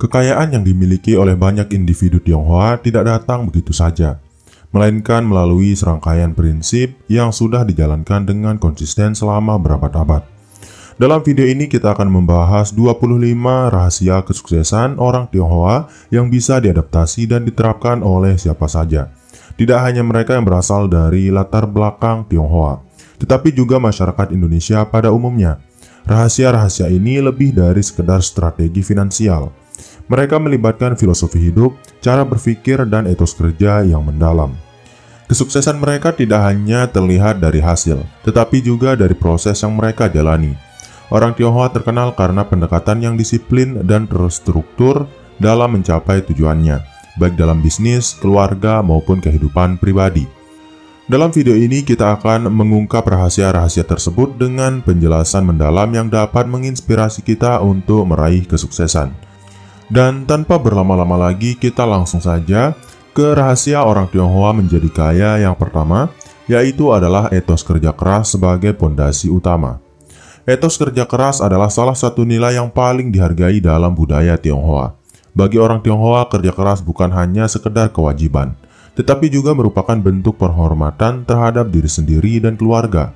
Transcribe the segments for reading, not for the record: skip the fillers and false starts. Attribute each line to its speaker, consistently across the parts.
Speaker 1: Kekayaan yang dimiliki oleh banyak individu Tionghoa tidak datang begitu saja, melainkan melalui serangkaian prinsip yang sudah dijalankan dengan konsisten selama berabad-abad. Dalam video ini kita akan membahas 25 rahasia kesuksesan orang Tionghoa yang bisa diadaptasi dan diterapkan oleh siapa saja. Tidak hanya mereka yang berasal dari latar belakang Tionghoa, tetapi juga masyarakat Indonesia pada umumnya. Rahasia-rahasia ini lebih dari sekedar strategi finansial. Mereka melibatkan filosofi hidup, cara berpikir, dan etos kerja yang mendalam. Kesuksesan mereka tidak hanya terlihat dari hasil, tetapi juga dari proses yang mereka jalani. Orang Tionghoa terkenal karena pendekatan yang disiplin dan terstruktur dalam mencapai tujuannya, baik dalam bisnis, keluarga, maupun kehidupan pribadi. Dalam video ini kita akan mengungkap rahasia-rahasia tersebut dengan penjelasan mendalam yang dapat menginspirasi kita untuk meraih kesuksesan. Dan tanpa berlama-lama lagi, kita langsung saja ke rahasia orang Tionghoa menjadi kaya yang pertama, yaitu adalah etos kerja keras sebagai pondasi utama. Etos kerja keras adalah salah satu nilai yang paling dihargai dalam budaya Tionghoa. Bagi orang Tionghoa, kerja keras bukan hanya sekedar kewajiban, tetapi juga merupakan bentuk penghormatan terhadap diri sendiri dan keluarga.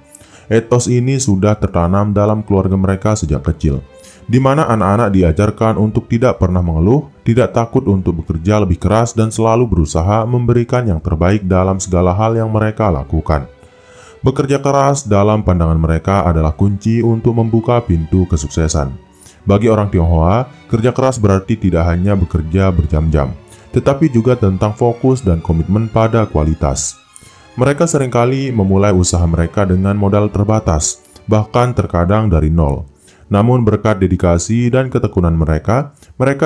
Speaker 1: Etos ini sudah tertanam dalam keluarga mereka sejak kecil, di mana anak-anak diajarkan untuk tidak pernah mengeluh, tidak takut untuk bekerja lebih keras, dan selalu berusaha memberikan yang terbaik dalam segala hal yang mereka lakukan. Bekerja keras dalam pandangan mereka adalah kunci untuk membuka pintu kesuksesan. Bagi orang Tionghoa, kerja keras berarti tidak hanya bekerja berjam-jam, tetapi juga tentang fokus dan komitmen pada kualitas. Mereka seringkali memulai usaha mereka dengan modal terbatas, bahkan terkadang dari nol. Namun berkat dedikasi dan ketekunan mereka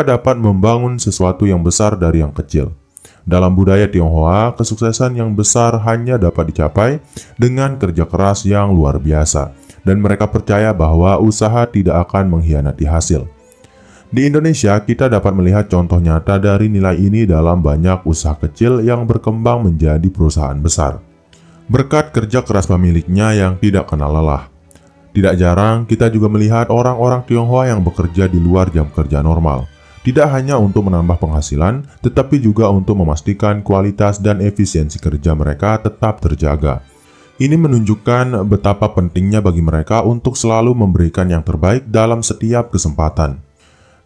Speaker 1: dapat membangun sesuatu yang besar dari yang kecil. Dalam budaya Tionghoa, kesuksesan yang besar hanya dapat dicapai dengan kerja keras yang luar biasa, dan mereka percaya bahwa usaha tidak akan mengkhianati hasil. Di Indonesia, kita dapat melihat contoh nyata dari nilai ini dalam banyak usaha kecil yang berkembang menjadi perusahaan besar, berkat kerja keras pemiliknya yang tidak kenal lelah. Tidak jarang kita juga melihat orang-orang Tionghoa yang bekerja di luar jam kerja normal, tidak hanya untuk menambah penghasilan, tetapi juga untuk memastikan kualitas dan efisiensi kerja mereka tetap terjaga. Ini menunjukkan betapa pentingnya bagi mereka untuk selalu memberikan yang terbaik dalam setiap kesempatan.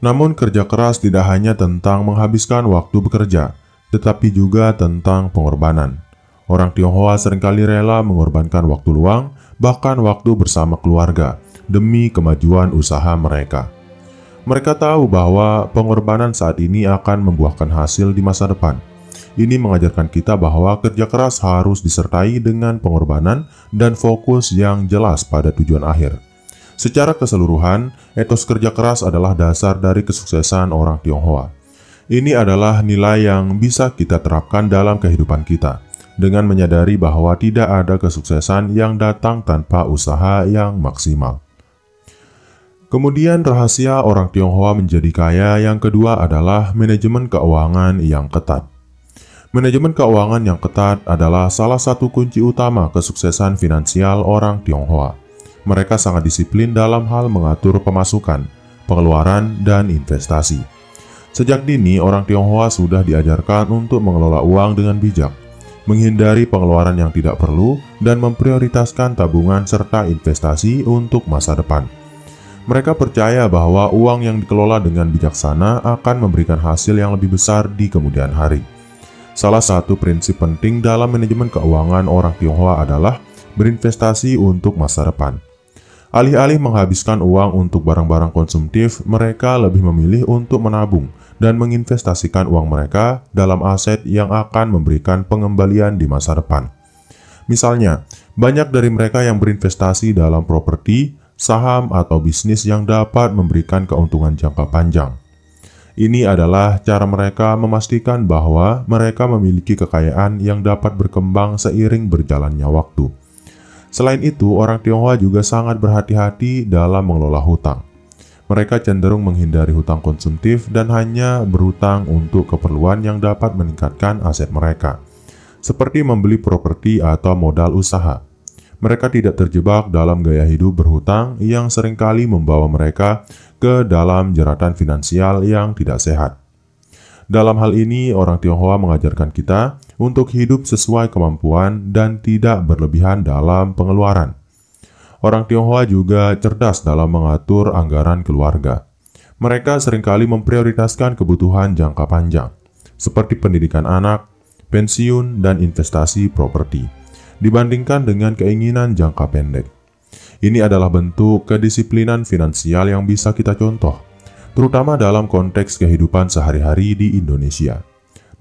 Speaker 1: Namun kerja keras tidak hanya tentang menghabiskan waktu bekerja, tetapi juga tentang pengorbanan. Orang Tionghoa seringkali rela mengorbankan waktu luang, bahkan waktu bersama keluarga, demi kemajuan usaha mereka. Mereka tahu bahwa pengorbanan saat ini akan membuahkan hasil di masa depan. Ini mengajarkan kita bahwa kerja keras harus disertai dengan pengorbanan dan fokus yang jelas pada tujuan akhir. Secara keseluruhan, etos kerja keras adalah dasar dari kesuksesan orang Tionghoa. Ini adalah nilai yang bisa kita terapkan dalam kehidupan kita, dengan menyadari bahwa tidak ada kesuksesan yang datang tanpa usaha yang maksimal. Kemudian rahasia orang Tionghoa menjadi kaya yang kedua adalah manajemen keuangan yang ketat. Manajemen keuangan yang ketat adalah salah satu kunci utama kesuksesan finansial orang Tionghoa. Mereka sangat disiplin dalam hal mengatur pemasukan, pengeluaran, dan investasi. Sejak dini, orang Tionghoa sudah diajarkan untuk mengelola uang dengan bijak, menghindari pengeluaran yang tidak perlu, dan memprioritaskan tabungan serta investasi untuk masa depan. Mereka percaya bahwa uang yang dikelola dengan bijaksana akan memberikan hasil yang lebih besar di kemudian hari. Salah satu prinsip penting dalam manajemen keuangan orang Tionghoa adalah berinvestasi untuk masa depan. Alih-alih menghabiskan uang untuk barang-barang konsumtif, mereka lebih memilih untuk menabung dan menginvestasikan uang mereka dalam aset yang akan memberikan pengembalian di masa depan. Misalnya, banyak dari mereka yang berinvestasi dalam properti, saham, atau bisnis yang dapat memberikan keuntungan jangka panjang. Ini adalah cara mereka memastikan bahwa mereka memiliki kekayaan yang dapat berkembang seiring berjalannya waktu. Selain itu, orang Tionghoa juga sangat berhati-hati dalam mengelola hutang. Mereka cenderung menghindari hutang konsumtif dan hanya berhutang untuk keperluan yang dapat meningkatkan aset mereka, seperti membeli properti atau modal usaha. Mereka tidak terjebak dalam gaya hidup berhutang yang seringkali membawa mereka ke dalam jeratan finansial yang tidak sehat. Dalam hal ini, orang Tionghoa mengajarkan kita untuk hidup sesuai kemampuan dan tidak berlebihan dalam pengeluaran. Orang Tionghoa juga cerdas dalam mengatur anggaran keluarga. Mereka seringkali memprioritaskan kebutuhan jangka panjang, seperti pendidikan anak, pensiun, dan investasi properti, dibandingkan dengan keinginan jangka pendek. Ini adalah bentuk kedisiplinan finansial yang bisa kita contoh, terutama dalam konteks kehidupan sehari-hari di Indonesia.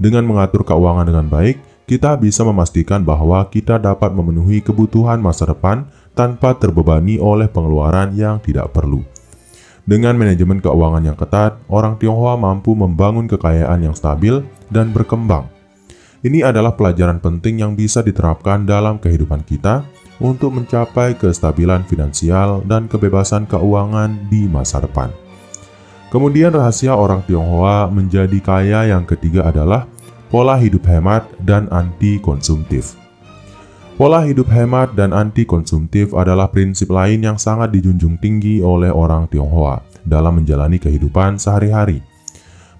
Speaker 1: Dengan mengatur keuangan dengan baik, kita bisa memastikan bahwa kita dapat memenuhi kebutuhan masa depan tanpa terbebani oleh pengeluaran yang tidak perlu. Dengan manajemen keuangan yang ketat, orang Tionghoa mampu membangun kekayaan yang stabil dan berkembang. Ini adalah pelajaran penting yang bisa diterapkan dalam kehidupan kita untuk mencapai kestabilan finansial dan kebebasan keuangan di masa depan. Kemudian rahasia orang Tionghoa menjadi kaya yang ketiga adalah pola hidup hemat dan anti-konsumtif. Pola hidup hemat dan anti-konsumtif adalah prinsip lain yang sangat dijunjung tinggi oleh orang Tionghoa dalam menjalani kehidupan sehari-hari.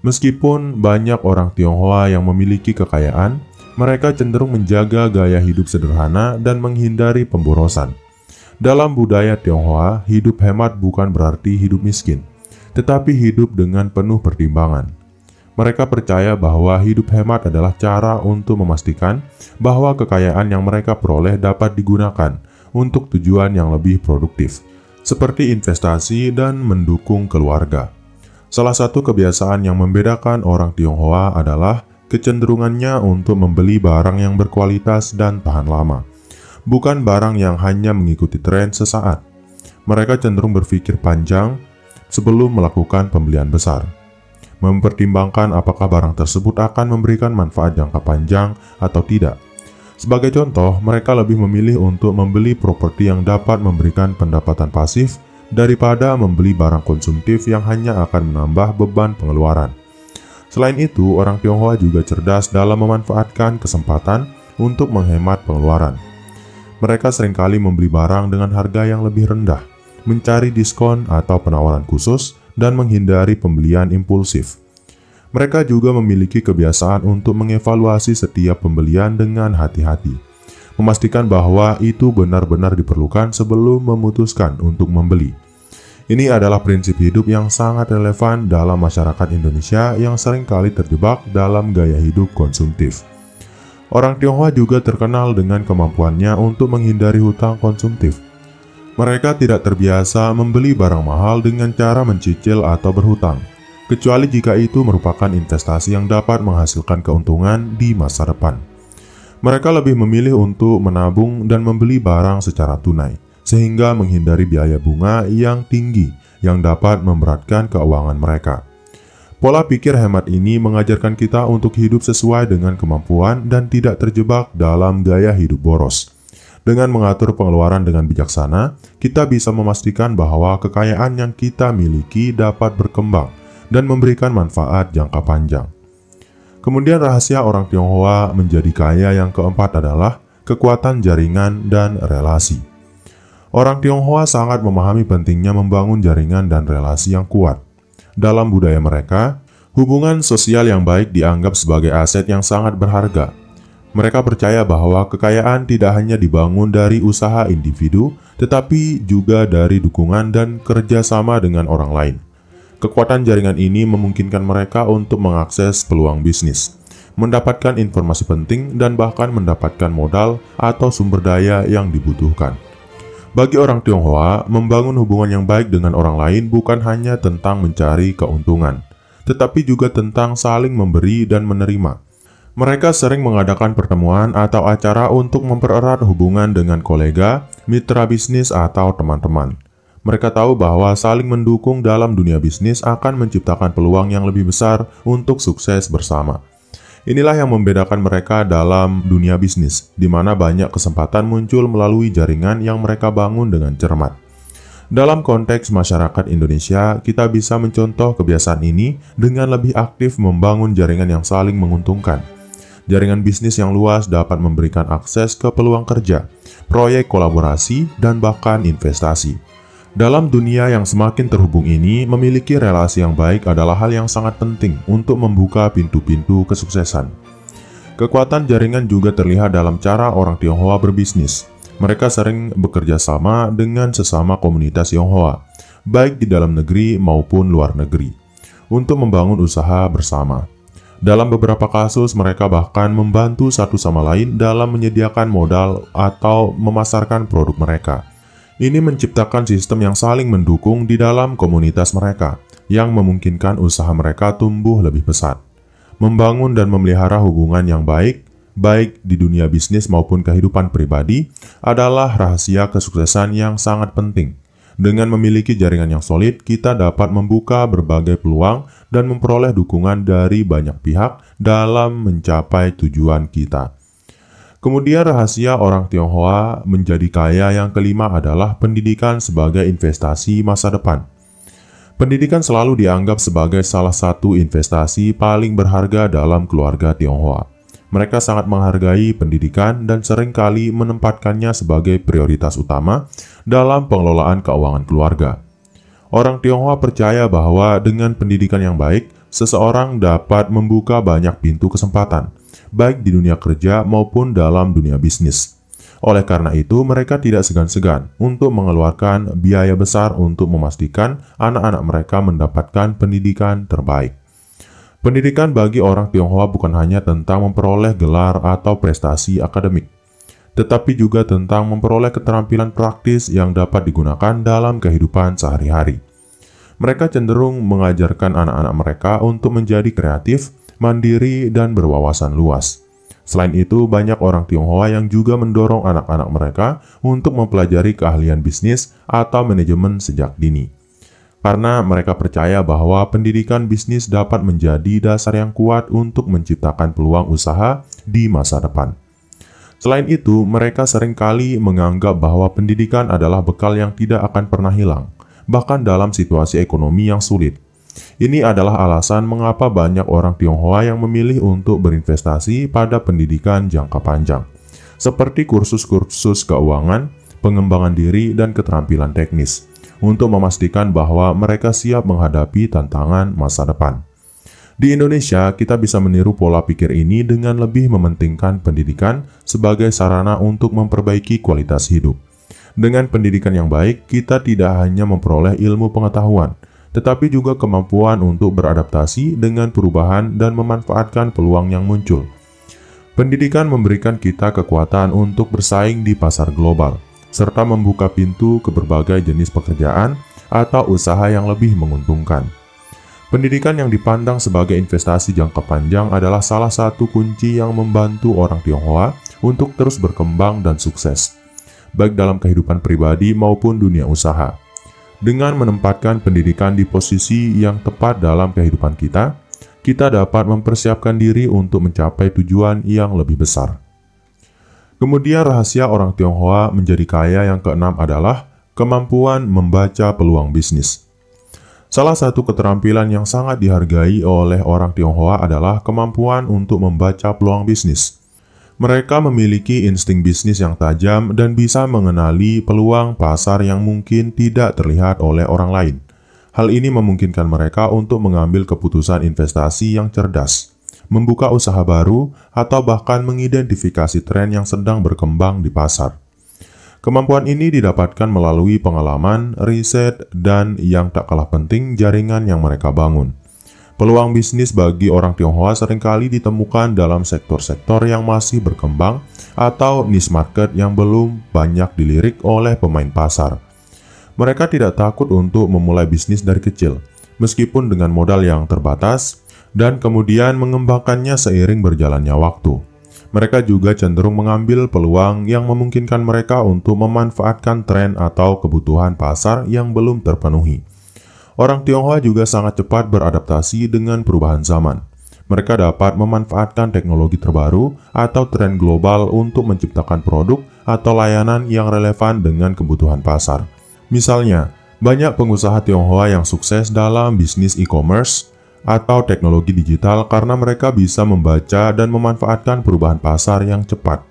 Speaker 1: Meskipun banyak orang Tionghoa yang memiliki kekayaan, mereka cenderung menjaga gaya hidup sederhana dan menghindari pemborosan. Dalam budaya Tionghoa, hidup hemat bukan berarti hidup miskin, tetapi hidup dengan penuh pertimbangan. Mereka percaya bahwa hidup hemat adalah cara untuk memastikan bahwa kekayaan yang mereka peroleh dapat digunakan untuk tujuan yang lebih produktif, seperti investasi dan mendukung keluarga. Salah satu kebiasaan yang membedakan orang Tionghoa adalah kecenderungannya untuk membeli barang yang berkualitas dan tahan lama, bukan barang yang hanya mengikuti tren sesaat. Mereka cenderung berpikir panjang sebelum melakukan pembelian besar, mempertimbangkan apakah barang tersebut akan memberikan manfaat jangka panjang atau tidak. Sebagai contoh, mereka lebih memilih untuk membeli properti yang dapat memberikan pendapatan pasif daripada membeli barang konsumtif yang hanya akan menambah beban pengeluaran. Selain itu, orang Tionghoa juga cerdas dalam memanfaatkan kesempatan untuk menghemat pengeluaran. Mereka seringkali membeli barang dengan harga yang lebih rendah, mencari diskon atau penawaran khusus, dan menghindari pembelian impulsif. Mereka juga memiliki kebiasaan untuk mengevaluasi setiap pembelian dengan hati-hati, memastikan bahwa itu benar-benar diperlukan sebelum memutuskan untuk membeli. Ini adalah prinsip hidup yang sangat relevan dalam masyarakat Indonesia yang seringkali terjebak dalam gaya hidup konsumtif. Orang Tionghoa juga terkenal dengan kemampuannya untuk menghindari hutang konsumtif. Mereka tidak terbiasa membeli barang mahal dengan cara mencicil atau berhutang, kecuali jika itu merupakan investasi yang dapat menghasilkan keuntungan di masa depan. Mereka lebih memilih untuk menabung dan membeli barang secara tunai, sehingga menghindari biaya bunga yang tinggi yang dapat memberatkan keuangan mereka. Pola pikir hemat ini mengajarkan kita untuk hidup sesuai dengan kemampuan dan tidak terjebak dalam gaya hidup boros. Dengan mengatur pengeluaran dengan bijaksana, kita bisa memastikan bahwa kekayaan yang kita miliki dapat berkembang dan memberikan manfaat jangka panjang. Kemudian rahasia orang Tionghoa menjadi kaya yang keempat adalah kekuatan jaringan dan relasi. Orang Tionghoa sangat memahami pentingnya membangun jaringan dan relasi yang kuat. Dalam budaya mereka, hubungan sosial yang baik dianggap sebagai aset yang sangat berharga. Mereka percaya bahwa kekayaan tidak hanya dibangun dari usaha individu, tetapi juga dari dukungan dan kerjasama dengan orang lain. Kekuatan jaringan ini memungkinkan mereka untuk mengakses peluang bisnis, mendapatkan informasi penting, dan bahkan mendapatkan modal atau sumber daya yang dibutuhkan. Bagi orang Tionghoa, membangun hubungan yang baik dengan orang lain bukan hanya tentang mencari keuntungan, tetapi juga tentang saling memberi dan menerima. Mereka sering mengadakan pertemuan atau acara untuk mempererat hubungan dengan kolega, mitra bisnis, atau teman-teman. Mereka tahu bahwa saling mendukung dalam dunia bisnis akan menciptakan peluang yang lebih besar untuk sukses bersama. Inilah yang membedakan mereka dalam dunia bisnis, di mana banyak kesempatan muncul melalui jaringan yang mereka bangun dengan cermat. Dalam konteks masyarakat Indonesia, kita bisa mencontoh kebiasaan ini dengan lebih aktif membangun jaringan yang saling menguntungkan. Jaringan bisnis yang luas dapat memberikan akses ke peluang kerja, proyek kolaborasi, dan bahkan investasi. Dalam dunia yang semakin terhubung ini, memiliki relasi yang baik adalah hal yang sangat penting untuk membuka pintu-pintu kesuksesan. Kekuatan jaringan juga terlihat dalam cara orang Tionghoa berbisnis. Mereka sering bekerja sama dengan sesama komunitas Tionghoa, baik di dalam negeri maupun luar negeri, untuk membangun usaha bersama. Dalam beberapa kasus, mereka bahkan membantu satu sama lain dalam menyediakan modal atau memasarkan produk mereka. Ini menciptakan sistem yang saling mendukung di dalam komunitas mereka, yang memungkinkan usaha mereka tumbuh lebih pesat. Membangun dan memelihara hubungan yang baik di dunia bisnis maupun kehidupan pribadi, adalah rahasia kesuksesan yang sangat penting. Dengan memiliki jaringan yang solid, kita dapat membuka berbagai peluang dan memperoleh dukungan dari banyak pihak dalam mencapai tujuan kita. Kemudian rahasia orang Tionghoa menjadi kaya yang kelima adalah pendidikan sebagai investasi masa depan. Pendidikan selalu dianggap sebagai salah satu investasi paling berharga dalam keluarga Tionghoa. Mereka sangat menghargai pendidikan dan seringkali menempatkannya sebagai prioritas utama dalam pengelolaan keuangan keluarga. Orang Tionghoa percaya bahwa dengan pendidikan yang baik, seseorang dapat membuka banyak pintu kesempatan, baik di dunia kerja maupun dalam dunia bisnis. Oleh karena itu, mereka tidak segan-segan untuk mengeluarkan biaya besar untuk memastikan anak-anak mereka mendapatkan pendidikan terbaik. Pendidikan bagi orang Tionghoa bukan hanya tentang memperoleh gelar atau prestasi akademik, tetapi juga tentang memperoleh keterampilan praktis yang dapat digunakan dalam kehidupan sehari-hari. Mereka cenderung mengajarkan anak-anak mereka untuk menjadi kreatif, mandiri, dan berwawasan luas. Selain itu, banyak orang Tionghoa yang juga mendorong anak-anak mereka untuk mempelajari keahlian bisnis atau manajemen sejak dini. Karena mereka percaya bahwa pendidikan bisnis dapat menjadi dasar yang kuat untuk menciptakan peluang usaha di masa depan. Selain itu, mereka seringkali menganggap bahwa pendidikan adalah bekal yang tidak akan pernah hilang, bahkan dalam situasi ekonomi yang sulit. Ini adalah alasan mengapa banyak orang Tionghoa yang memilih untuk berinvestasi pada pendidikan jangka panjang, seperti kursus-kursus keuangan, pengembangan diri, dan keterampilan teknis, untuk memastikan bahwa mereka siap menghadapi tantangan masa depan. Di Indonesia, kita bisa meniru pola pikir ini dengan lebih mementingkan pendidikan sebagai sarana untuk memperbaiki kualitas hidup. Dengan pendidikan yang baik, kita tidak hanya memperoleh ilmu pengetahuan, tetapi juga kemampuan untuk beradaptasi dengan perubahan dan memanfaatkan peluang yang muncul. Pendidikan memberikan kita kekuatan untuk bersaing di pasar global, serta membuka pintu ke berbagai jenis pekerjaan atau usaha yang lebih menguntungkan. Pendidikan yang dipandang sebagai investasi jangka panjang adalah salah satu kunci yang membantu orang Tionghoa untuk terus berkembang dan sukses, baik dalam kehidupan pribadi maupun dunia usaha. Dengan menempatkan pendidikan di posisi yang tepat dalam kehidupan kita, kita dapat mempersiapkan diri untuk mencapai tujuan yang lebih besar. Kemudian rahasia orang Tionghoa menjadi kaya yang keenam adalah kemampuan membaca peluang bisnis. Salah satu keterampilan yang sangat dihargai oleh orang Tionghoa adalah kemampuan untuk membaca peluang bisnis. Mereka memiliki insting bisnis yang tajam dan bisa mengenali peluang pasar yang mungkin tidak terlihat oleh orang lain. Hal ini memungkinkan mereka untuk mengambil keputusan investasi yang cerdas, membuka usaha baru, atau bahkan mengidentifikasi tren yang sedang berkembang di pasar. Kemampuan ini didapatkan melalui pengalaman, riset, dan yang tak kalah penting, jaringan yang mereka bangun. Peluang bisnis bagi orang Tionghoa seringkali ditemukan dalam sektor-sektor yang masih berkembang atau niche market yang belum banyak dilirik oleh pemain pasar. Mereka tidak takut untuk memulai bisnis dari kecil, meskipun dengan modal yang terbatas, dan kemudian mengembangkannya seiring berjalannya waktu. Mereka juga cenderung mengambil peluang yang memungkinkan mereka untuk memanfaatkan tren atau kebutuhan pasar yang belum terpenuhi. Orang Tionghoa juga sangat cepat beradaptasi dengan perubahan zaman. Mereka dapat memanfaatkan teknologi terbaru atau tren global untuk menciptakan produk atau layanan yang relevan dengan kebutuhan pasar. Misalnya, banyak pengusaha Tionghoa yang sukses dalam bisnis e-commerce atau teknologi digital karena mereka bisa membaca dan memanfaatkan perubahan pasar yang cepat.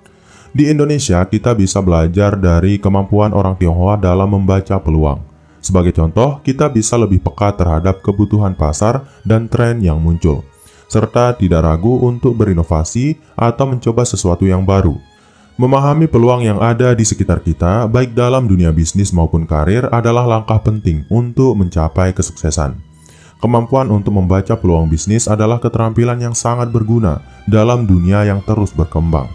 Speaker 1: Di Indonesia, kita bisa belajar dari kemampuan orang Tionghoa dalam membaca peluang. Sebagai contoh, kita bisa lebih peka terhadap kebutuhan pasar dan tren yang muncul, serta tidak ragu untuk berinovasi atau mencoba sesuatu yang baru. Memahami peluang yang ada di sekitar kita, baik dalam dunia bisnis maupun karir, adalah langkah penting untuk mencapai kesuksesan. Kemampuan untuk membaca peluang bisnis adalah keterampilan yang sangat berguna dalam dunia yang terus berkembang.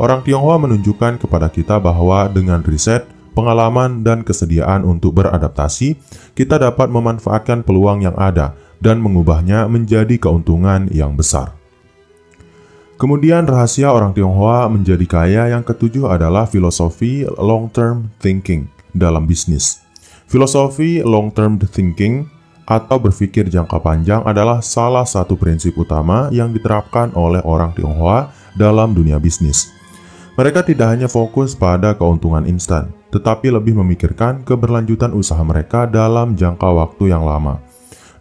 Speaker 1: Orang Tionghoa menunjukkan kepada kita bahwa dengan riset, pengalaman, dan kesediaan untuk beradaptasi, kita dapat memanfaatkan peluang yang ada dan mengubahnya menjadi keuntungan yang besar. Kemudian rahasia orang Tionghoa menjadi kaya yang ketujuh adalah filosofi long-term thinking dalam bisnis. Filosofi long-term thinking atau berpikir jangka panjang adalah salah satu prinsip utama yang diterapkan oleh orang Tionghoa dalam dunia bisnis. Mereka tidak hanya fokus pada keuntungan instan, tetapi lebih memikirkan keberlanjutan usaha mereka dalam jangka waktu yang lama.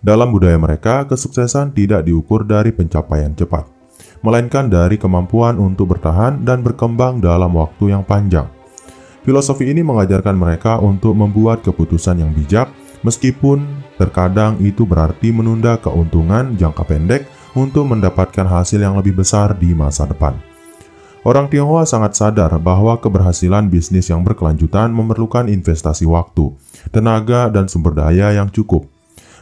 Speaker 1: Dalam budaya mereka, kesuksesan tidak diukur dari pencapaian cepat, melainkan dari kemampuan untuk bertahan dan berkembang dalam waktu yang panjang. Filosofi ini mengajarkan mereka untuk membuat keputusan yang bijak, meskipun terkadang itu berarti menunda keuntungan jangka pendek untuk mendapatkan hasil yang lebih besar di masa depan. Orang Tionghoa sangat sadar bahwa keberhasilan bisnis yang berkelanjutan memerlukan investasi waktu, tenaga, dan sumber daya yang cukup.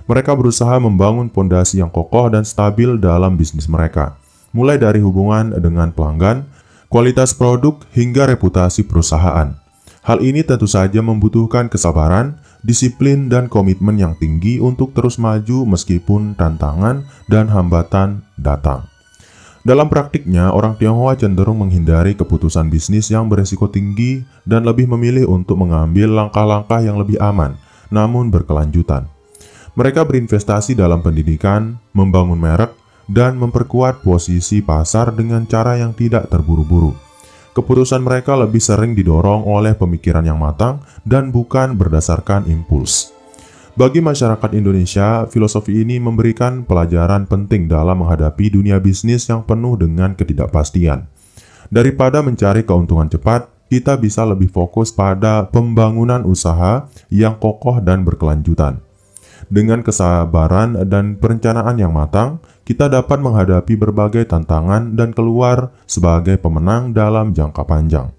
Speaker 1: Mereka berusaha membangun fondasi yang kokoh dan stabil dalam bisnis mereka, mulai dari hubungan dengan pelanggan, kualitas produk, hingga reputasi perusahaan. Hal ini tentu saja membutuhkan kesabaran, disiplin, dan komitmen yang tinggi untuk terus maju meskipun tantangan dan hambatan datang. Dalam praktiknya, orang Tionghoa cenderung menghindari keputusan bisnis yang beresiko tinggi dan lebih memilih untuk mengambil langkah-langkah yang lebih aman, namun berkelanjutan. Mereka berinvestasi dalam pendidikan, membangun merek, dan memperkuat posisi pasar dengan cara yang tidak terburu-buru. Keputusan mereka lebih sering didorong oleh pemikiran yang matang dan bukan berdasarkan impuls. Bagi masyarakat Indonesia, filosofi ini memberikan pelajaran penting dalam menghadapi dunia bisnis yang penuh dengan ketidakpastian. Daripada mencari keuntungan cepat, kita bisa lebih fokus pada pembangunan usaha yang kokoh dan berkelanjutan. Dengan kesabaran dan perencanaan yang matang, kita dapat menghadapi berbagai tantangan dan keluar sebagai pemenang dalam jangka panjang.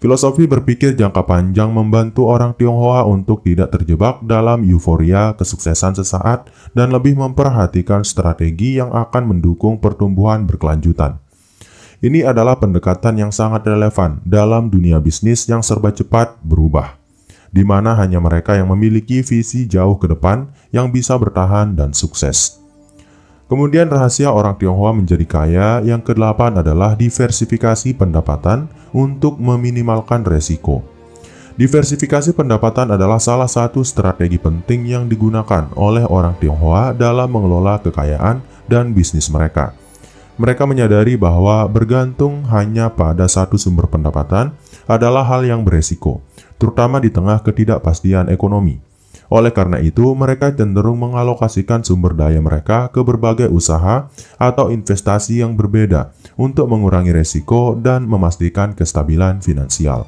Speaker 1: Filosofi berpikir jangka panjang membantu orang Tionghoa untuk tidak terjebak dalam euforia kesuksesan sesaat dan lebih memperhatikan strategi yang akan mendukung pertumbuhan berkelanjutan. Ini adalah pendekatan yang sangat relevan dalam dunia bisnis yang serba cepat berubah, di mana hanya mereka yang memiliki visi jauh ke depan yang bisa bertahan dan sukses. Kemudian rahasia orang Tionghoa menjadi kaya yang ke-8 adalah diversifikasi pendapatan untuk meminimalkan resiko. Diversifikasi pendapatan adalah salah satu strategi penting yang digunakan oleh orang Tionghoa dalam mengelola kekayaan dan bisnis mereka. Mereka menyadari bahwa bergantung hanya pada satu sumber pendapatan adalah hal yang beresiko, terutama di tengah ketidakpastian ekonomi. Oleh karena itu, mereka cenderung mengalokasikan sumber daya mereka ke berbagai usaha atau investasi yang berbeda untuk mengurangi resiko dan memastikan kestabilan finansial.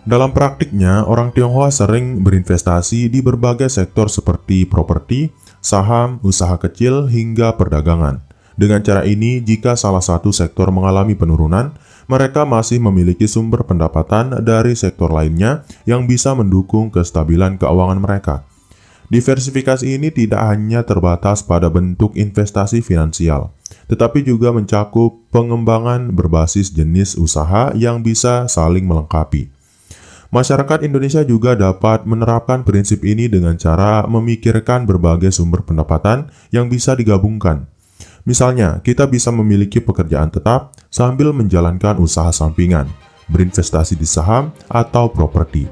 Speaker 1: Dalam praktiknya, orang Tionghoa sering berinvestasi di berbagai sektor seperti properti, saham, usaha kecil, hingga perdagangan. Dengan cara ini, jika salah satu sektor mengalami penurunan, mereka masih memiliki sumber pendapatan dari sektor lainnya yang bisa mendukung kestabilan keuangan mereka. Diversifikasi ini tidak hanya terbatas pada bentuk investasi finansial, tetapi juga mencakup pengembangan berbasis jenis usaha yang bisa saling melengkapi. Masyarakat Indonesia juga dapat menerapkan prinsip ini dengan cara memikirkan berbagai sumber pendapatan yang bisa digabungkan. Misalnya, kita bisa memiliki pekerjaan tetap sambil menjalankan usaha sampingan, berinvestasi di saham atau properti.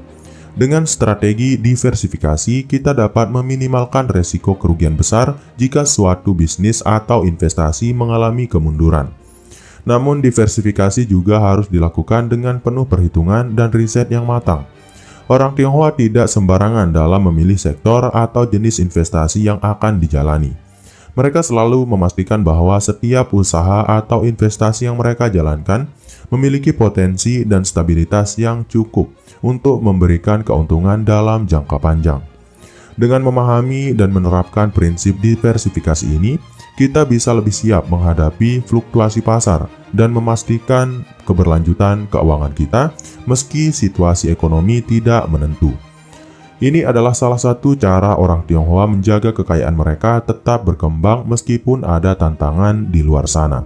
Speaker 1: Dengan strategi diversifikasi, kita dapat meminimalkan resiko kerugian besar jika suatu bisnis atau investasi mengalami kemunduran. Namun, diversifikasi juga harus dilakukan dengan penuh perhitungan dan riset yang matang. Orang Tionghoa tidak sembarangan dalam memilih sektor atau jenis investasi yang akan dijalani. Mereka selalu memastikan bahwa setiap usaha atau investasi yang mereka jalankan memiliki potensi dan stabilitas yang cukup untuk memberikan keuntungan dalam jangka panjang. Dengan memahami dan menerapkan prinsip diversifikasi ini, kita bisa lebih siap menghadapi fluktuasi pasar dan memastikan keberlanjutan keuangan kita meski situasi ekonomi tidak menentu. Ini adalah salah satu cara orang Tionghoa menjaga kekayaan mereka tetap berkembang meskipun ada tantangan di luar sana.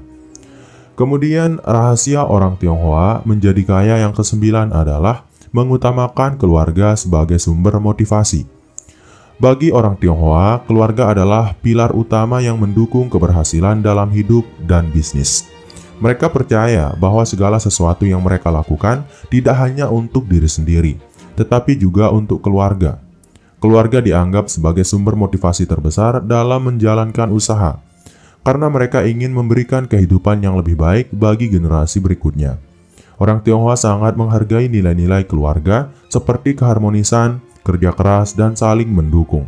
Speaker 1: Kemudian, rahasia orang Tionghoa menjadi kaya yang kesembilan adalah mengutamakan keluarga sebagai sumber motivasi. Bagi orang Tionghoa, keluarga adalah pilar utama yang mendukung keberhasilan dalam hidup dan bisnis. Mereka percaya bahwa segala sesuatu yang mereka lakukan tidak hanya untuk diri sendiri, tetapi juga untuk keluarga. Keluarga dianggap sebagai sumber motivasi terbesar dalam menjalankan usaha, karena mereka ingin memberikan kehidupan yang lebih baik bagi generasi berikutnya. Orang Tionghoa sangat menghargai nilai-nilai keluarga seperti keharmonisan, kerja keras, dan saling mendukung.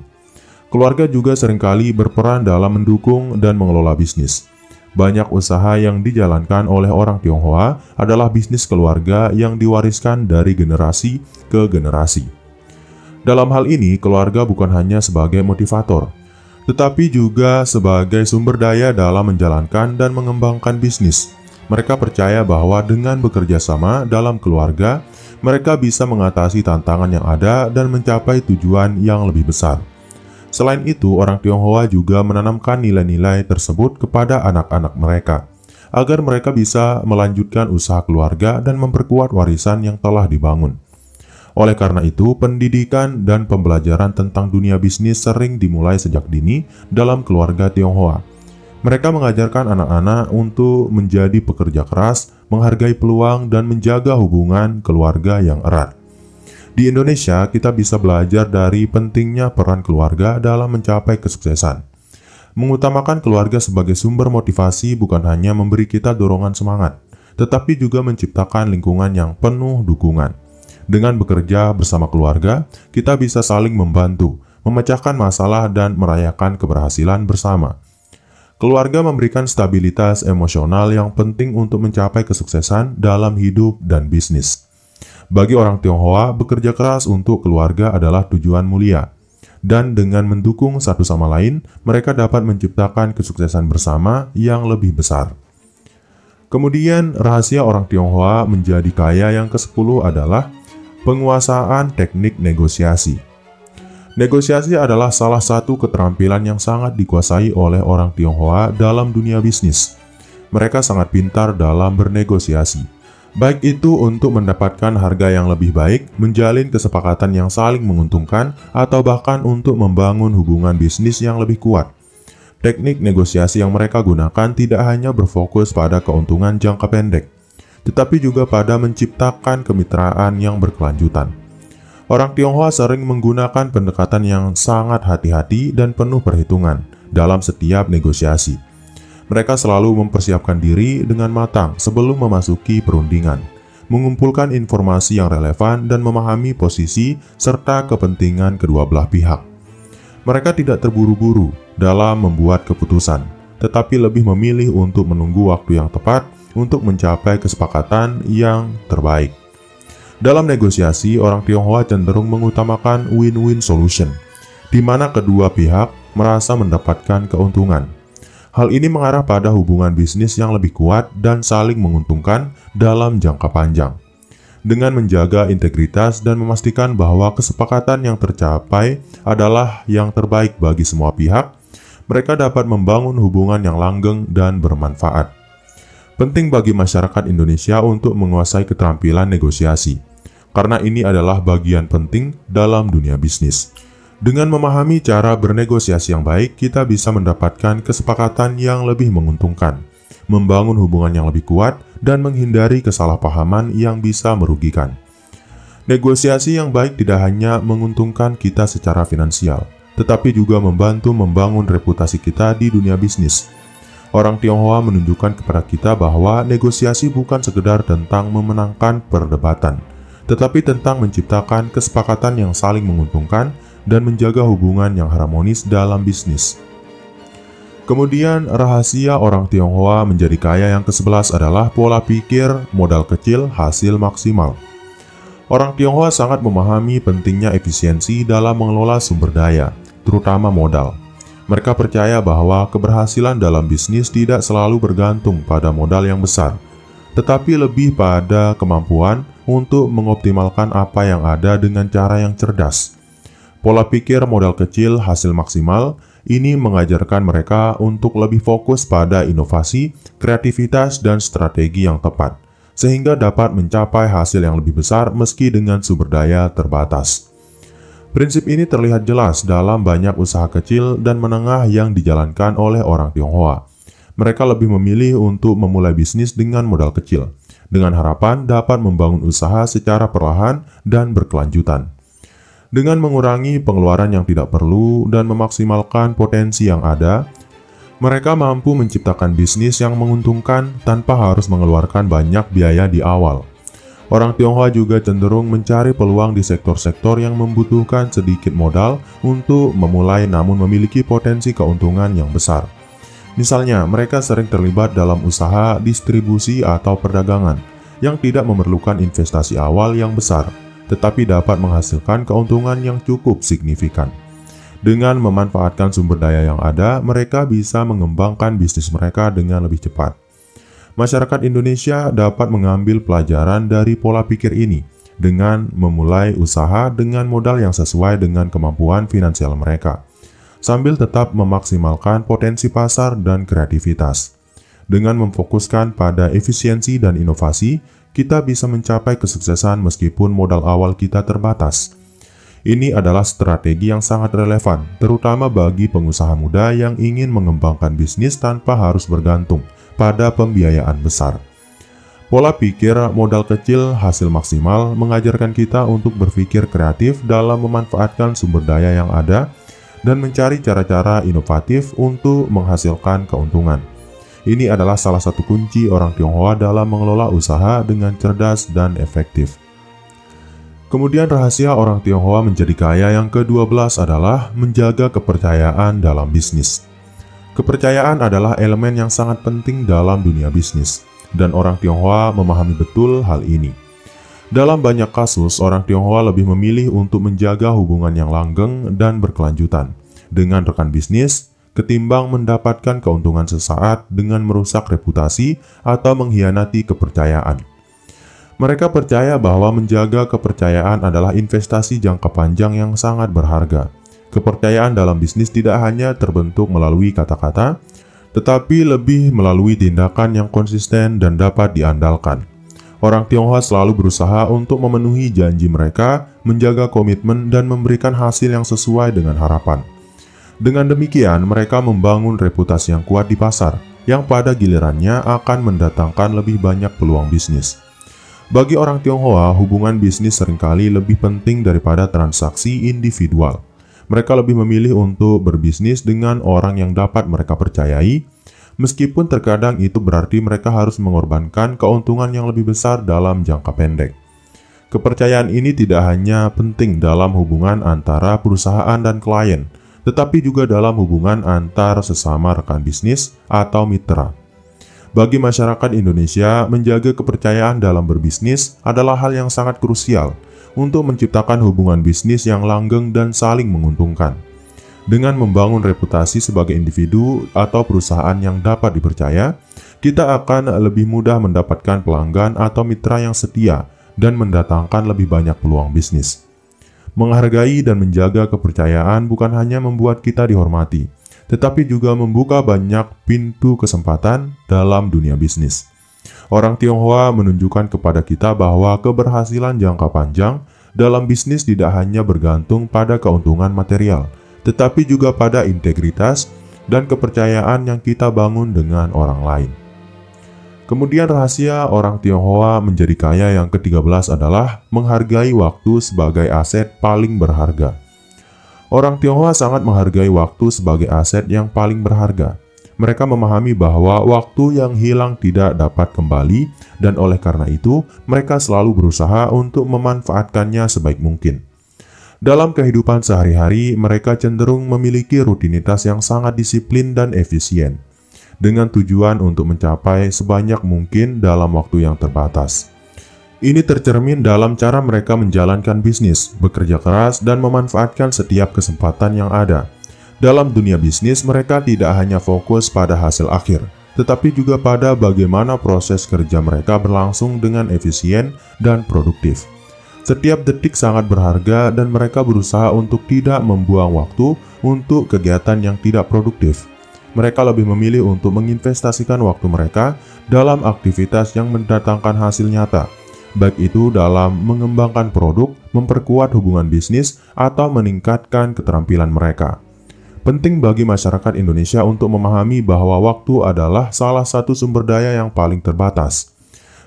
Speaker 1: Keluarga juga seringkali berperan dalam mendukung dan mengelola bisnis. Banyak usaha yang dijalankan oleh orang Tionghoa adalah bisnis keluarga yang diwariskan dari generasi ke generasi. Dalam hal ini, keluarga bukan hanya sebagai motivator, tetapi juga sebagai sumber daya dalam menjalankan dan mengembangkan bisnis. Mereka percaya bahwa dengan bekerja sama dalam keluarga, mereka bisa mengatasi tantangan yang ada dan mencapai tujuan yang lebih besar. Selain itu, orang Tionghoa juga menanamkan nilai-nilai tersebut kepada anak-anak mereka, agar mereka bisa melanjutkan usaha keluarga dan memperkuat warisan yang telah dibangun. Oleh karena itu, pendidikan dan pembelajaran tentang dunia bisnis sering dimulai sejak dini dalam keluarga Tionghoa. Mereka mengajarkan anak-anak untuk menjadi pekerja keras, menghargai peluang, dan menjaga hubungan keluarga yang erat. Di Indonesia, kita bisa belajar dari pentingnya peran keluarga dalam mencapai kesuksesan. Mengutamakan keluarga sebagai sumber motivasi bukan hanya memberi kita dorongan semangat, tetapi juga menciptakan lingkungan yang penuh dukungan. Dengan bekerja bersama keluarga, kita bisa saling membantu, memecahkan masalah, dan merayakan keberhasilan bersama. Keluarga memberikan stabilitas emosional yang penting untuk mencapai kesuksesan dalam hidup dan bisnis. Bagi orang Tionghoa, bekerja keras untuk keluarga adalah tujuan mulia. Dan dengan mendukung satu sama lain, mereka dapat menciptakan kesuksesan bersama yang lebih besar. Kemudian, rahasia orang Tionghoa menjadi kaya yang ke-10 adalah penguasaan teknik negosiasi. Negosiasi adalah salah satu keterampilan yang sangat dikuasai oleh orang Tionghoa dalam dunia bisnis. Mereka sangat pintar dalam bernegosiasi, baik itu untuk mendapatkan harga yang lebih baik, menjalin kesepakatan yang saling menguntungkan, atau bahkan untuk membangun hubungan bisnis yang lebih kuat. Teknik negosiasi yang mereka gunakan tidak hanya berfokus pada keuntungan jangka pendek, tetapi juga pada menciptakan kemitraan yang berkelanjutan. Orang Tionghoa sering menggunakan pendekatan yang sangat hati-hati dan penuh perhitungan dalam setiap negosiasi. Mereka selalu mempersiapkan diri dengan matang sebelum memasuki perundingan, mengumpulkan informasi yang relevan dan memahami posisi serta kepentingan kedua belah pihak. Mereka tidak terburu-buru dalam membuat keputusan, tetapi lebih memilih untuk menunggu waktu yang tepat untuk mencapai kesepakatan yang terbaik. Dalam negosiasi, orang Tionghoa cenderung mengutamakan win-win solution, di mana kedua pihak merasa mendapatkan keuntungan. Hal ini mengarah pada hubungan bisnis yang lebih kuat dan saling menguntungkan dalam jangka panjang. Dengan menjaga integritas dan memastikan bahwa kesepakatan yang tercapai adalah yang terbaik bagi semua pihak, mereka dapat membangun hubungan yang langgeng dan bermanfaat. Penting bagi masyarakat Indonesia untuk menguasai keterampilan negosiasi, karena ini adalah bagian penting dalam dunia bisnis. Dengan memahami cara bernegosiasi yang baik, kita bisa mendapatkan kesepakatan yang lebih menguntungkan, membangun hubungan yang lebih kuat, dan menghindari kesalahpahaman yang bisa merugikan. Negosiasi yang baik tidak hanya menguntungkan kita secara finansial, tetapi juga membantu membangun reputasi kita di dunia bisnis. Orang Tionghoa menunjukkan kepada kita bahwa negosiasi bukan sekedar tentang memenangkan perdebatan, tetapi tentang menciptakan kesepakatan yang saling menguntungkan dan menjaga hubungan yang harmonis dalam bisnis. Kemudian, rahasia orang Tionghoa menjadi kaya yang ke-11 adalah pola pikir modal kecil hasil maksimal. Orang Tionghoa sangat memahami pentingnya efisiensi dalam mengelola sumber daya, terutama modal. Mereka percaya bahwa keberhasilan dalam bisnis tidak selalu bergantung pada modal yang besar, tetapi lebih pada kemampuan untuk mengoptimalkan apa yang ada dengan cara yang cerdas. Pola pikir modal kecil hasil maksimal ini mengajarkan mereka untuk lebih fokus pada inovasi, kreativitas, dan strategi yang tepat, sehingga dapat mencapai hasil yang lebih besar meski dengan sumber daya terbatas. Prinsip ini terlihat jelas dalam banyak usaha kecil dan menengah yang dijalankan oleh orang Tionghoa. Mereka lebih memilih untuk memulai bisnis dengan modal kecil, dengan harapan dapat membangun usaha secara perlahan dan berkelanjutan. Dengan mengurangi pengeluaran yang tidak perlu dan memaksimalkan potensi yang ada, mereka mampu menciptakan bisnis yang menguntungkan tanpa harus mengeluarkan banyak biaya di awal. Orang Tionghoa juga cenderung mencari peluang di sektor-sektor yang membutuhkan sedikit modal untuk memulai namun memiliki potensi keuntungan yang besar. Misalnya, mereka sering terlibat dalam usaha distribusi atau perdagangan yang tidak memerlukan investasi awal yang besar, tetapi dapat menghasilkan keuntungan yang cukup signifikan. Dengan memanfaatkan sumber daya yang ada, mereka bisa mengembangkan bisnis mereka dengan lebih cepat. Masyarakat Indonesia dapat mengambil pelajaran dari pola pikir ini dengan memulai usaha dengan modal yang sesuai dengan kemampuan finansial mereka, sambil tetap memaksimalkan potensi pasar dan kreativitas. Dengan memfokuskan pada efisiensi dan inovasi, kita bisa mencapai kesuksesan meskipun modal awal kita terbatas. Ini adalah strategi yang sangat relevan, terutama bagi pengusaha muda yang ingin mengembangkan bisnis tanpa harus bergantung pada pembiayaan besar. Pola pikir modal kecil hasil maksimal mengajarkan kita untuk berpikir kreatif dalam memanfaatkan sumber daya yang ada dan mencari cara-cara inovatif untuk menghasilkan keuntungan. Ini adalah salah satu kunci orang Tionghoa dalam mengelola usaha dengan cerdas dan efektif. Kemudian rahasia orang Tionghoa menjadi kaya yang ke-12 adalah menjaga kepercayaan dalam bisnis. Kepercayaan adalah elemen yang sangat penting dalam dunia bisnis, dan orang Tionghoa memahami betul hal ini. Dalam banyak kasus, orang Tionghoa lebih memilih untuk menjaga hubungan yang langgeng dan berkelanjutan dengan rekan bisnis, ketimbang mendapatkan keuntungan sesaat dengan merusak reputasi atau mengkhianati kepercayaan. Mereka percaya bahwa menjaga kepercayaan adalah investasi jangka panjang yang sangat berharga. Kepercayaan dalam bisnis tidak hanya terbentuk melalui kata-kata, tetapi lebih melalui tindakan yang konsisten dan dapat diandalkan. Orang Tionghoa selalu berusaha untuk memenuhi janji mereka, menjaga komitmen, dan memberikan hasil yang sesuai dengan harapan. Dengan demikian, mereka membangun reputasi yang kuat di pasar, yang pada gilirannya akan mendatangkan lebih banyak peluang bisnis. Bagi orang Tionghoa, hubungan bisnis seringkali lebih penting daripada transaksi individual. Mereka lebih memilih untuk berbisnis dengan orang yang dapat mereka percayai, meskipun terkadang itu berarti mereka harus mengorbankan keuntungan yang lebih besar dalam jangka pendek. Kepercayaan ini tidak hanya penting dalam hubungan antara perusahaan dan klien, tetapi juga dalam hubungan antar sesama rekan bisnis atau mitra. Bagi masyarakat Indonesia, menjaga kepercayaan dalam berbisnis adalah hal yang sangat krusial untuk menciptakan hubungan bisnis yang langgeng dan saling menguntungkan. Dengan membangun reputasi sebagai individu atau perusahaan yang dapat dipercaya, kita akan lebih mudah mendapatkan pelanggan atau mitra yang setia dan mendatangkan lebih banyak peluang bisnis. Menghargai dan menjaga kepercayaan bukan hanya membuat kita dihormati, tetapi juga membuka banyak pintu kesempatan dalam dunia bisnis. Orang Tionghoa menunjukkan kepada kita bahwa keberhasilan jangka panjang dalam bisnis tidak hanya bergantung pada keuntungan material, tetapi juga pada integritas dan kepercayaan yang kita bangun dengan orang lain. Kemudian rahasia orang Tionghoa menjadi kaya yang ke-13 adalah menghargai waktu sebagai aset paling berharga. Orang Tionghoa sangat menghargai waktu sebagai aset yang paling berharga. Mereka memahami bahwa waktu yang hilang tidak dapat kembali, dan oleh karena itu, mereka selalu berusaha untuk memanfaatkannya sebaik mungkin. Dalam kehidupan sehari-hari, mereka cenderung memiliki rutinitas yang sangat disiplin dan efisien, dengan tujuan untuk mencapai sebanyak mungkin dalam waktu yang terbatas. Ini tercermin dalam cara mereka menjalankan bisnis, bekerja keras, dan memanfaatkan setiap kesempatan yang ada. Dalam dunia bisnis, mereka tidak hanya fokus pada hasil akhir, tetapi juga pada bagaimana proses kerja mereka berlangsung dengan efisien dan produktif. Setiap detik sangat berharga dan mereka berusaha untuk tidak membuang waktu untuk kegiatan yang tidak produktif. Mereka lebih memilih untuk menginvestasikan waktu mereka dalam aktivitas yang mendatangkan hasil nyata, baik itu dalam mengembangkan produk, memperkuat hubungan bisnis, atau meningkatkan keterampilan mereka. Penting bagi masyarakat Indonesia untuk memahami bahwa waktu adalah salah satu sumber daya yang paling terbatas.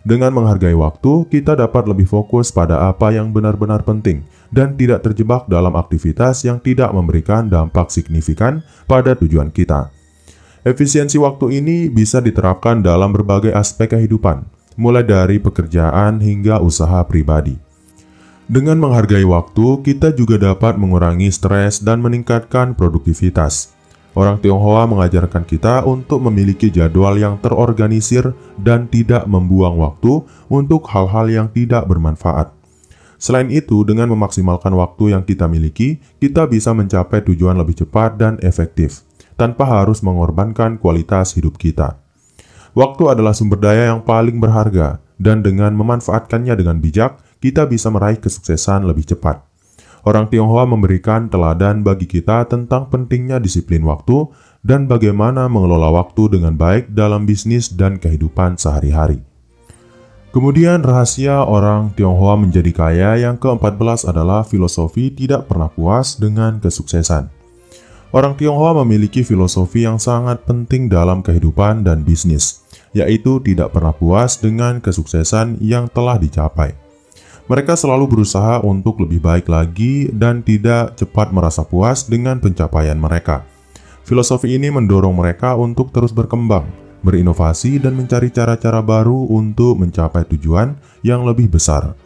Speaker 1: Dengan menghargai waktu, kita dapat lebih fokus pada apa yang benar-benar penting dan tidak terjebak dalam aktivitas yang tidak memberikan dampak signifikan pada tujuan kita. Efisiensi waktu ini bisa diterapkan dalam berbagai aspek kehidupan, mulai dari pekerjaan hingga usaha pribadi. Dengan menghargai waktu, kita juga dapat mengurangi stres dan meningkatkan produktivitas. Orang Tionghoa mengajarkan kita untuk memiliki jadwal yang terorganisir dan tidak membuang waktu untuk hal-hal yang tidak bermanfaat. Selain itu, dengan memaksimalkan waktu yang kita miliki, kita bisa mencapai tujuan lebih cepat dan efektif, tanpa harus mengorbankan kualitas hidup kita. Waktu adalah sumber daya yang paling berharga, dan dengan memanfaatkannya dengan bijak, kita bisa meraih kesuksesan lebih cepat. Orang Tionghoa memberikan teladan bagi kita tentang pentingnya disiplin waktu dan bagaimana mengelola waktu dengan baik dalam bisnis dan kehidupan sehari-hari. Kemudian rahasia orang Tionghoa menjadi kaya yang ke-14 adalah filosofi tidak pernah puas dengan kesuksesan. Orang Tionghoa memiliki filosofi yang sangat penting dalam kehidupan dan bisnis, yaitu tidak pernah puas dengan kesuksesan yang telah dicapai. Mereka selalu berusaha untuk lebih baik lagi dan tidak cepat merasa puas dengan pencapaian mereka. Filosofi ini mendorong mereka untuk terus berkembang, berinovasi, dan mencari cara-cara baru untuk mencapai tujuan yang lebih besar.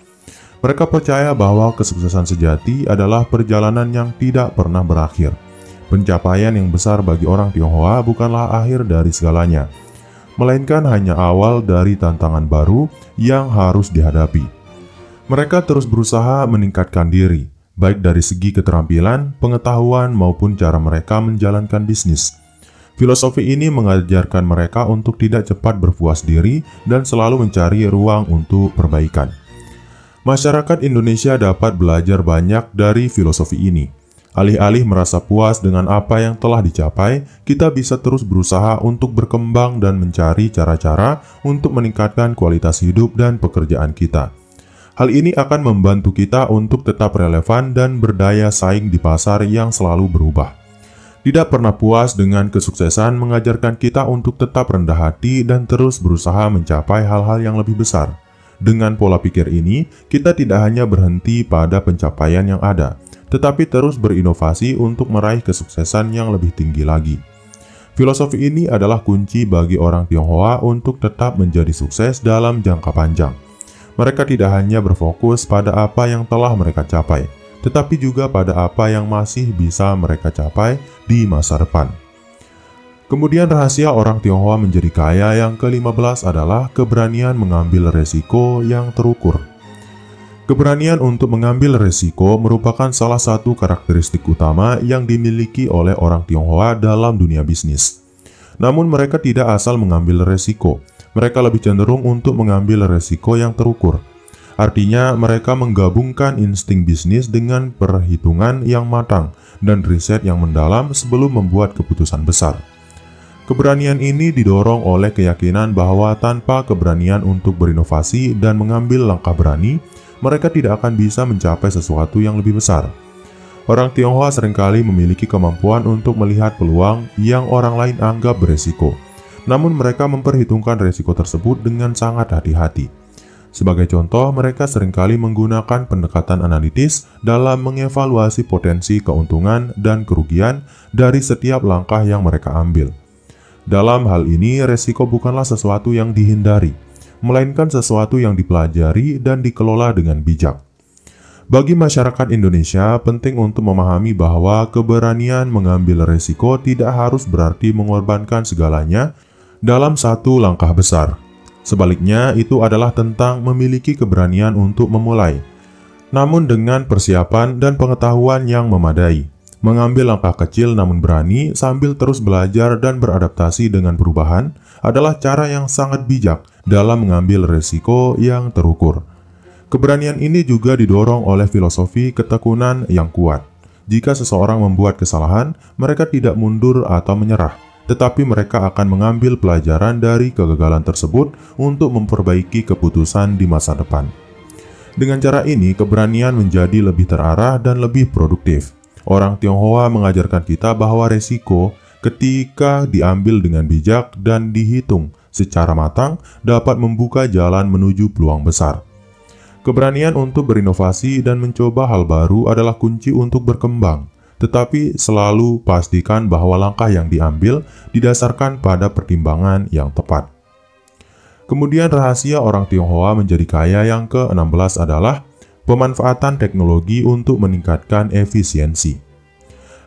Speaker 1: Mereka percaya bahwa kesuksesan sejati adalah perjalanan yang tidak pernah berakhir. Pencapaian yang besar bagi orang Tionghoa bukanlah akhir dari segalanya, melainkan hanya awal dari tantangan baru yang harus dihadapi. Mereka terus berusaha meningkatkan diri, baik dari segi keterampilan, pengetahuan, maupun cara mereka menjalankan bisnis. Filosofi ini mengajarkan mereka untuk tidak cepat berpuas diri dan selalu mencari ruang untuk perbaikan. Masyarakat Indonesia dapat belajar banyak dari filosofi ini. Alih-alih merasa puas dengan apa yang telah dicapai, kita bisa terus berusaha untuk berkembang dan mencari cara-cara untuk meningkatkan kualitas hidup dan pekerjaan kita. Hal ini akan membantu kita untuk tetap relevan dan berdaya saing di pasar yang selalu berubah. Tidak pernah puas dengan kesuksesan mengajarkan kita untuk tetap rendah hati dan terus berusaha mencapai hal-hal yang lebih besar. Dengan pola pikir ini, kita tidak hanya berhenti pada pencapaian yang ada, tetapi terus berinovasi untuk meraih kesuksesan yang lebih tinggi lagi. Filosofi ini adalah kunci bagi orang Tionghoa untuk tetap menjadi sukses dalam jangka panjang. Mereka tidak hanya berfokus pada apa yang telah mereka capai, tetapi juga pada apa yang masih bisa mereka capai di masa depan. Kemudian rahasia orang Tionghoa menjadi kaya yang ke-15 adalah keberanian mengambil resiko yang terukur. Keberanian untuk mengambil resiko merupakan salah satu karakteristik utama yang dimiliki oleh orang Tionghoa dalam dunia bisnis. Namun mereka tidak asal mengambil resiko. Mereka lebih cenderung untuk mengambil resiko yang terukur. Artinya, mereka menggabungkan insting bisnis dengan perhitungan yang matang dan riset yang mendalam sebelum membuat keputusan besar. Keberanian ini didorong oleh keyakinan bahwa tanpa keberanian untuk berinovasi dan mengambil langkah berani, mereka tidak akan bisa mencapai sesuatu yang lebih besar. Orang Tionghoa seringkali memiliki kemampuan untuk melihat peluang yang orang lain anggap beresiko. Namun mereka memperhitungkan risiko tersebut dengan sangat hati-hati. Sebagai contoh, mereka seringkali menggunakan pendekatan analitis dalam mengevaluasi potensi keuntungan dan kerugian dari setiap langkah yang mereka ambil. Dalam hal ini, risiko bukanlah sesuatu yang dihindari, melainkan sesuatu yang dipelajari dan dikelola dengan bijak. Bagi masyarakat Indonesia, penting untuk memahami bahwa keberanian mengambil resiko tidak harus berarti mengorbankan segalanya dalam satu langkah besar. Sebaliknya, itu adalah tentang memiliki keberanian untuk memulai, namun dengan persiapan dan pengetahuan yang memadai. Mengambil langkah kecil namun berani sambil terus belajar dan beradaptasi dengan perubahan adalah cara yang sangat bijak dalam mengambil resiko yang terukur. Keberanian ini juga didorong oleh filosofi ketekunan yang kuat. Jika seseorang membuat kesalahan, mereka tidak mundur atau menyerah, tetapi mereka akan mengambil pelajaran dari kegagalan tersebut untuk memperbaiki keputusan di masa depan. Dengan cara ini, keberanian menjadi lebih terarah dan lebih produktif. Orang Tionghoa mengajarkan kita bahwa resiko ketika diambil dengan bijak dan dihitung secara matang dapat membuka jalan menuju peluang besar. Keberanian untuk berinovasi dan mencoba hal baru adalah kunci untuk berkembang, tetapi selalu pastikan bahwa langkah yang diambil didasarkan pada pertimbangan yang tepat. Kemudian rahasia orang Tionghoa menjadi kaya yang ke-16 adalah pemanfaatan teknologi untuk meningkatkan efisiensi.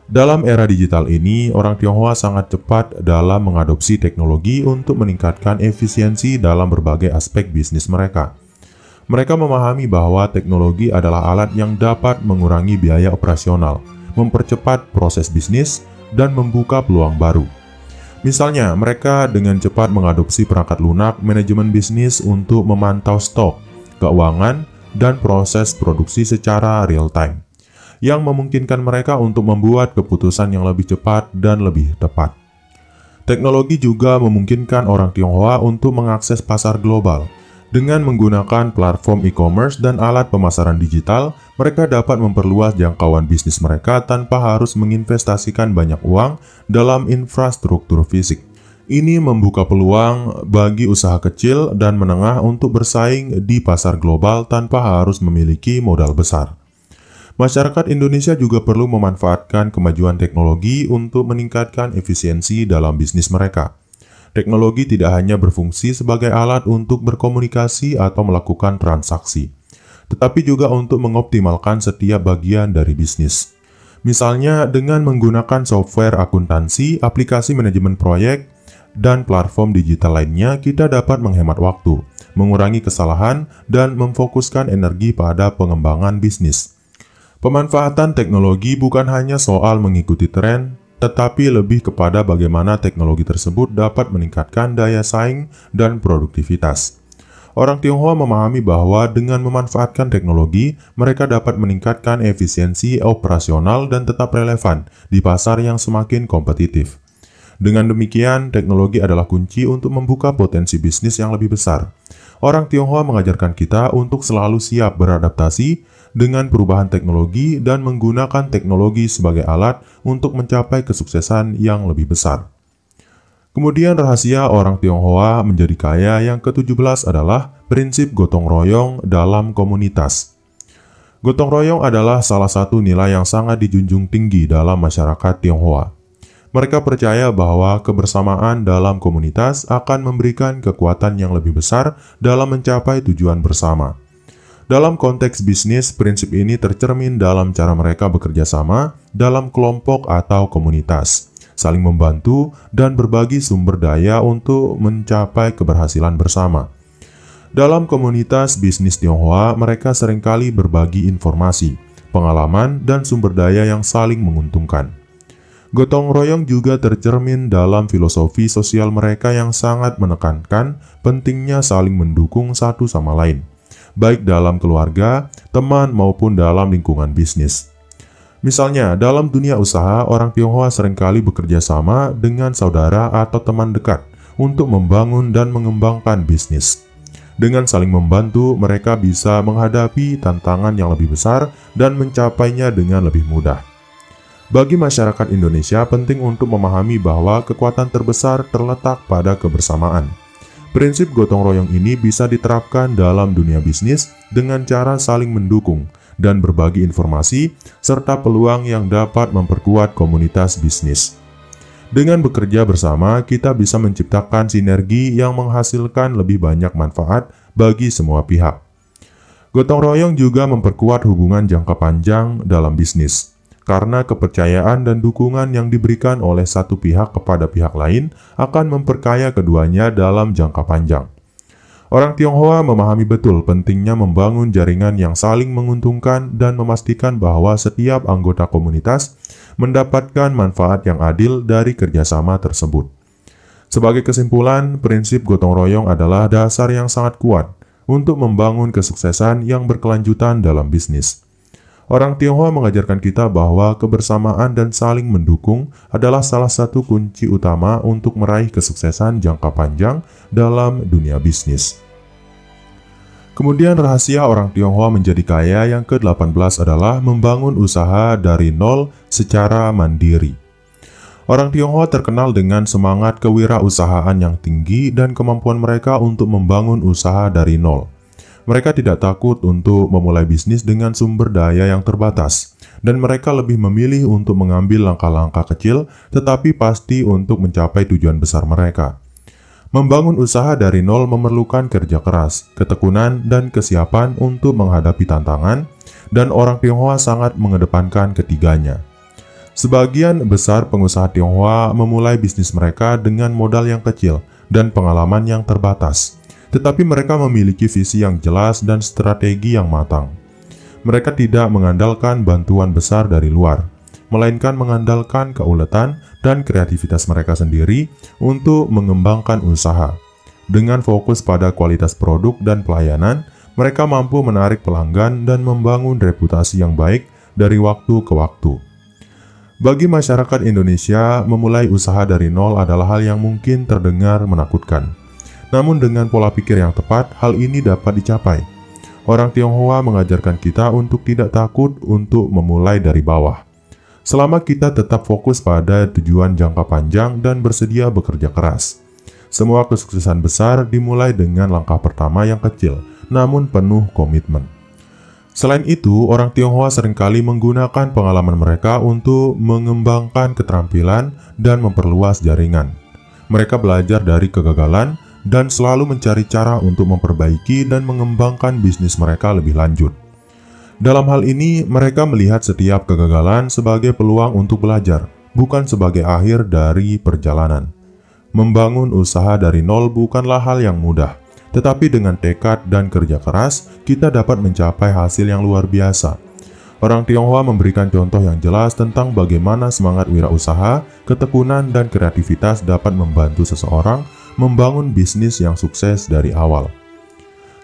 Speaker 1: Dalam era digital ini, orang Tionghoa sangat cepat dalam mengadopsi teknologi untuk meningkatkan efisiensi dalam berbagai aspek bisnis mereka. Mereka memahami bahwa teknologi adalah alat yang dapat mengurangi biaya operasional, mempercepat proses bisnis, dan membuka peluang baru. Misalnya, mereka dengan cepat mengadopsi perangkat lunak manajemen bisnis untuk memantau stok, keuangan, dan proses produksi secara real-time, yang memungkinkan mereka untuk membuat keputusan yang lebih cepat dan lebih tepat. Teknologi juga memungkinkan orang Tionghoa untuk mengakses pasar global. Dengan menggunakan platform e-commerce dan alat pemasaran digital, mereka dapat memperluas jangkauan bisnis mereka tanpa harus menginvestasikan banyak uang dalam infrastruktur fisik. Ini membuka peluang bagi usaha kecil dan menengah untuk bersaing di pasar global tanpa harus memiliki modal besar. Masyarakat Indonesia juga perlu memanfaatkan kemajuan teknologi untuk meningkatkan efisiensi dalam bisnis mereka. Teknologi tidak hanya berfungsi sebagai alat untuk berkomunikasi atau melakukan transaksi, tetapi juga untuk mengoptimalkan setiap bagian dari bisnis. Misalnya dengan menggunakan software akuntansi, aplikasi manajemen proyek, dan platform digital lainnya, kita dapat menghemat waktu, mengurangi kesalahan, dan memfokuskan energi pada pengembangan bisnis. Pemanfaatan teknologi bukan hanya soal mengikuti tren, tetapi lebih kepada bagaimana teknologi tersebut dapat meningkatkan daya saing dan produktivitas. Orang Tionghoa memahami bahwa dengan memanfaatkan teknologi, mereka dapat meningkatkan efisiensi operasional dan tetap relevan di pasar yang semakin kompetitif. Dengan demikian, teknologi adalah kunci untuk membuka potensi bisnis yang lebih besar. Orang Tionghoa mengajarkan kita untuk selalu siap beradaptasi dengan perubahan teknologi dan menggunakan teknologi sebagai alat untuk mencapai kesuksesan yang lebih besar. Kemudian rahasia orang Tionghoa menjadi kaya yang ke-17 adalah prinsip gotong royong dalam komunitas. Gotong royong adalah salah satu nilai yang sangat dijunjung tinggi dalam masyarakat Tionghoa. Mereka percaya bahwa kebersamaan dalam komunitas akan memberikan kekuatan yang lebih besar dalam mencapai tujuan bersama. Dalam konteks bisnis, prinsip ini tercermin dalam cara mereka bekerja sama dalam kelompok atau komunitas, saling membantu, dan berbagi sumber daya untuk mencapai keberhasilan bersama. Dalam komunitas bisnis Tionghoa, mereka seringkali berbagi informasi, pengalaman, dan sumber daya yang saling menguntungkan. Gotong royong juga tercermin dalam filosofi sosial mereka yang sangat menekankan pentingnya saling mendukung satu sama lain, baik dalam keluarga, teman, maupun dalam lingkungan bisnis. Misalnya, dalam dunia usaha, orang Tionghoa seringkali bekerja sama dengan saudara atau teman dekat untuk membangun dan mengembangkan bisnis. Dengan saling membantu, mereka bisa menghadapi tantangan yang lebih besar dan mencapainya dengan lebih mudah. Bagi masyarakat Indonesia, penting untuk memahami bahwa kekuatan terbesar terletak pada kebersamaan. Prinsip gotong royong ini bisa diterapkan dalam dunia bisnis dengan cara saling mendukung dan berbagi informasi, serta peluang yang dapat memperkuat komunitas bisnis. Dengan bekerja bersama, kita bisa menciptakan sinergi yang menghasilkan lebih banyak manfaat bagi semua pihak. Gotong royong juga memperkuat hubungan jangka panjang dalam bisnis, karena kepercayaan dan dukungan yang diberikan oleh satu pihak kepada pihak lain akan memperkaya keduanya dalam jangka panjang. Orang Tionghoa memahami betul pentingnya membangun jaringan yang saling menguntungkan dan memastikan bahwa setiap anggota komunitas mendapatkan manfaat yang adil dari kerjasama tersebut. Sebagai kesimpulan, prinsip gotong royong adalah dasar yang sangat kuat untuk membangun kesuksesan yang berkelanjutan dalam bisnis. Orang Tionghoa mengajarkan kita bahwa kebersamaan dan saling mendukung adalah salah satu kunci utama untuk meraih kesuksesan jangka panjang dalam dunia bisnis. Kemudian rahasia orang Tionghoa menjadi kaya yang ke-18 adalah membangun usaha dari nol secara mandiri. Orang Tionghoa terkenal dengan semangat kewirausahaan yang tinggi dan kemampuan mereka untuk membangun usaha dari nol. Mereka tidak takut untuk memulai bisnis dengan sumber daya yang terbatas, dan mereka lebih memilih untuk mengambil langkah-langkah kecil tetapi pasti untuk mencapai tujuan besar mereka. Membangun usaha dari nol memerlukan kerja keras, ketekunan, dan kesiapan untuk menghadapi tantangan, dan orang Tionghoa sangat mengedepankan ketiganya. Sebagian besar pengusaha Tionghoa memulai bisnis mereka dengan modal yang kecil dan pengalaman yang terbatas, tetapi mereka memiliki visi yang jelas dan strategi yang matang. Mereka tidak mengandalkan bantuan besar dari luar, melainkan mengandalkan keuletan dan kreativitas mereka sendiri untuk mengembangkan usaha. Dengan fokus pada kualitas produk dan pelayanan, mereka mampu menarik pelanggan dan membangun reputasi yang baik dari waktu ke waktu. Bagi masyarakat Indonesia, memulai usaha dari nol adalah hal yang mungkin terdengar menakutkan. Namun dengan pola pikir yang tepat, hal ini dapat dicapai. Orang Tionghoa mengajarkan kita untuk tidak takut untuk memulai dari bawah. Selama kita tetap fokus pada tujuan jangka panjang dan bersedia bekerja keras. Semua kesuksesan besar dimulai dengan langkah pertama yang kecil, namun penuh komitmen. Selain itu, orang Tionghoa seringkali menggunakan pengalaman mereka untuk mengembangkan keterampilan dan memperluas jaringan. Mereka belajar dari kegagalan dan selalu mencari cara untuk memperbaiki dan mengembangkan bisnis mereka lebih lanjut. Dalam hal ini, mereka melihat setiap kegagalan sebagai peluang untuk belajar, bukan sebagai akhir dari perjalanan. Membangun usaha dari nol bukanlah hal yang mudah. Tetapi dengan tekad dan kerja keras, kita dapat mencapai hasil yang luar biasa. Orang Tionghoa memberikan contoh yang jelas tentang bagaimana semangat wirausaha, ketekunan, dan kreativitas dapat membantu seseorang membangun bisnis yang sukses dari awal.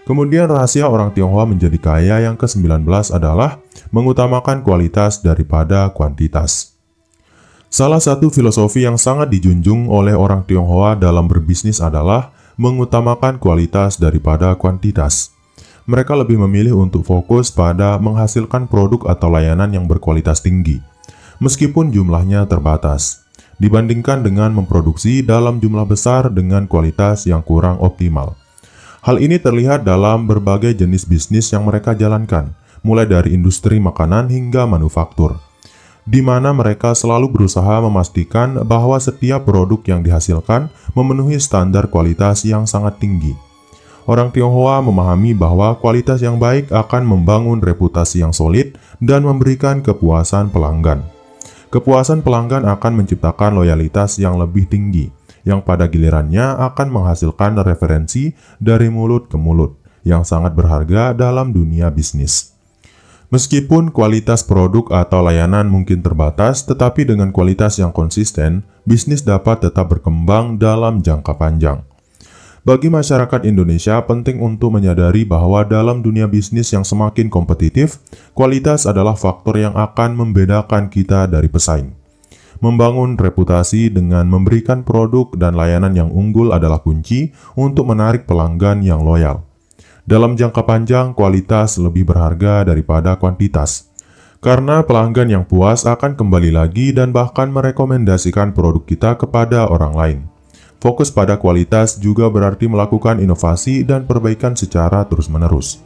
Speaker 1: Kemudian rahasia orang Tionghoa menjadi kaya yang ke-19 adalah mengutamakan kualitas daripada kuantitas. Salah satu filosofi yang sangat dijunjung oleh orang Tionghoa dalam berbisnis adalah mengutamakan kualitas daripada kuantitas. Mereka lebih memilih untuk fokus pada menghasilkan produk atau layanan yang berkualitas tinggi, meskipun jumlahnya terbatas, dibandingkan dengan memproduksi dalam jumlah besar dengan kualitas yang kurang optimal. Hal ini terlihat dalam berbagai jenis bisnis yang mereka jalankan, mulai dari industri makanan hingga manufaktur, di mana mereka selalu berusaha memastikan bahwa setiap produk yang dihasilkan memenuhi standar kualitas yang sangat tinggi. Orang Tionghoa memahami bahwa kualitas yang baik akan membangun reputasi yang solid dan memberikan kepuasan pelanggan. Kepuasan pelanggan akan menciptakan loyalitas yang lebih tinggi, yang pada gilirannya akan menghasilkan referensi dari mulut ke mulut, yang sangat berharga dalam dunia bisnis. Meskipun kualitas produk atau layanan mungkin terbatas, tetapi dengan kualitas yang konsisten, bisnis dapat tetap berkembang dalam jangka panjang. Bagi masyarakat Indonesia, penting untuk menyadari bahwa dalam dunia bisnis yang semakin kompetitif, kualitas adalah faktor yang akan membedakan kita dari pesaing. Membangun reputasi dengan memberikan produk dan layanan yang unggul adalah kunci untuk menarik pelanggan yang loyal. Dalam jangka panjang, kualitas lebih berharga daripada kuantitas. Karena pelanggan yang puas akan kembali lagi dan bahkan merekomendasikan produk kita kepada orang lain. Fokus pada kualitas juga berarti melakukan inovasi dan perbaikan secara terus-menerus.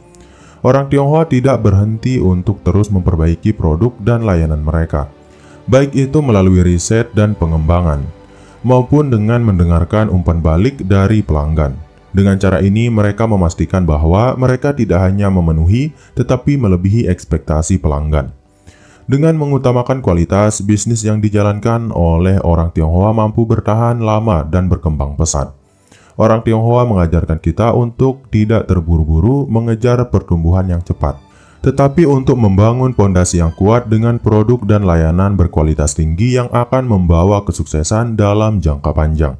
Speaker 1: Orang Tionghoa tidak berhenti untuk terus memperbaiki produk dan layanan mereka, baik itu melalui riset dan pengembangan, maupun dengan mendengarkan umpan balik dari pelanggan. Dengan cara ini, mereka memastikan bahwa mereka tidak hanya memenuhi, tetapi melebihi ekspektasi pelanggan. Dengan mengutamakan kualitas, bisnis yang dijalankan oleh orang Tionghoa mampu bertahan lama dan berkembang pesat. Orang Tionghoa mengajarkan kita untuk tidak terburu-buru mengejar pertumbuhan yang cepat, tetapi untuk membangun pondasi yang kuat dengan produk dan layanan berkualitas tinggi yang akan membawa kesuksesan dalam jangka panjang.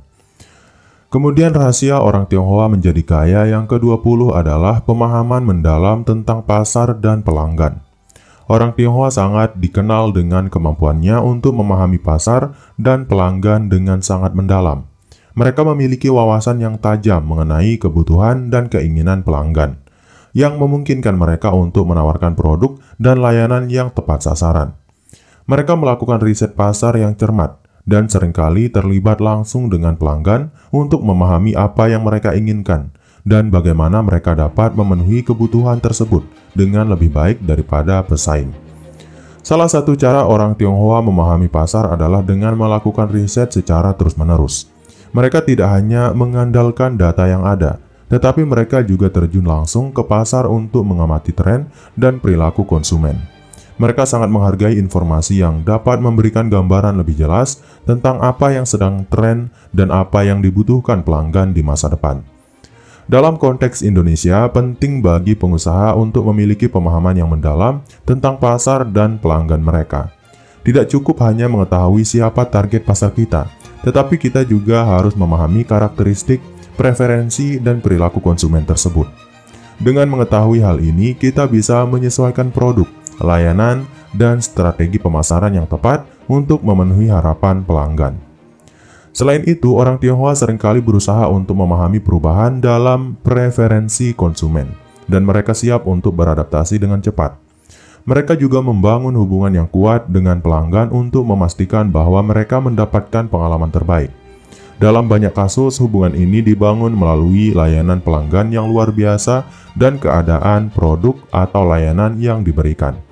Speaker 1: Kemudian rahasia orang Tionghoa menjadi kaya yang ke-20 adalah pemahaman mendalam tentang pasar dan pelanggan. Orang Tionghoa sangat dikenal dengan kemampuannya untuk memahami pasar dan pelanggan dengan sangat mendalam. Mereka memiliki wawasan yang tajam mengenai kebutuhan dan keinginan pelanggan, yang memungkinkan mereka untuk menawarkan produk dan layanan yang tepat sasaran. Mereka melakukan riset pasar yang cermat, dan seringkali terlibat langsung dengan pelanggan untuk memahami apa yang mereka inginkan dan bagaimana mereka dapat memenuhi kebutuhan tersebut dengan lebih baik daripada pesaing. Salah satu cara orang Tionghoa memahami pasar adalah dengan melakukan riset secara terus-menerus. Mereka tidak hanya mengandalkan data yang ada, tetapi mereka juga terjun langsung ke pasar untuk mengamati tren dan perilaku konsumen. Mereka sangat menghargai informasi yang dapat memberikan gambaran lebih jelas tentang apa yang sedang tren dan apa yang dibutuhkan pelanggan di masa depan. Dalam konteks Indonesia, penting bagi pengusaha untuk memiliki pemahaman yang mendalam tentang pasar dan pelanggan mereka. Tidak cukup hanya mengetahui siapa target pasar kita, tetapi kita juga harus memahami karakteristik, preferensi, dan perilaku konsumen tersebut. Dengan mengetahui hal ini, kita bisa menyesuaikan produk, layanan, dan strategi pemasaran yang tepat untuk memenuhi harapan pelanggan. Selain itu, orang Tionghoa seringkali berusaha untuk memahami perubahan dalam preferensi konsumen, dan mereka siap untuk beradaptasi dengan cepat. Mereka juga membangun hubungan yang kuat dengan pelanggan untuk memastikan bahwa mereka mendapatkan pengalaman terbaik. Dalam banyak kasus, hubungan ini dibangun melalui layanan pelanggan yang luar biasa dan keadaan produk atau layanan yang diberikan.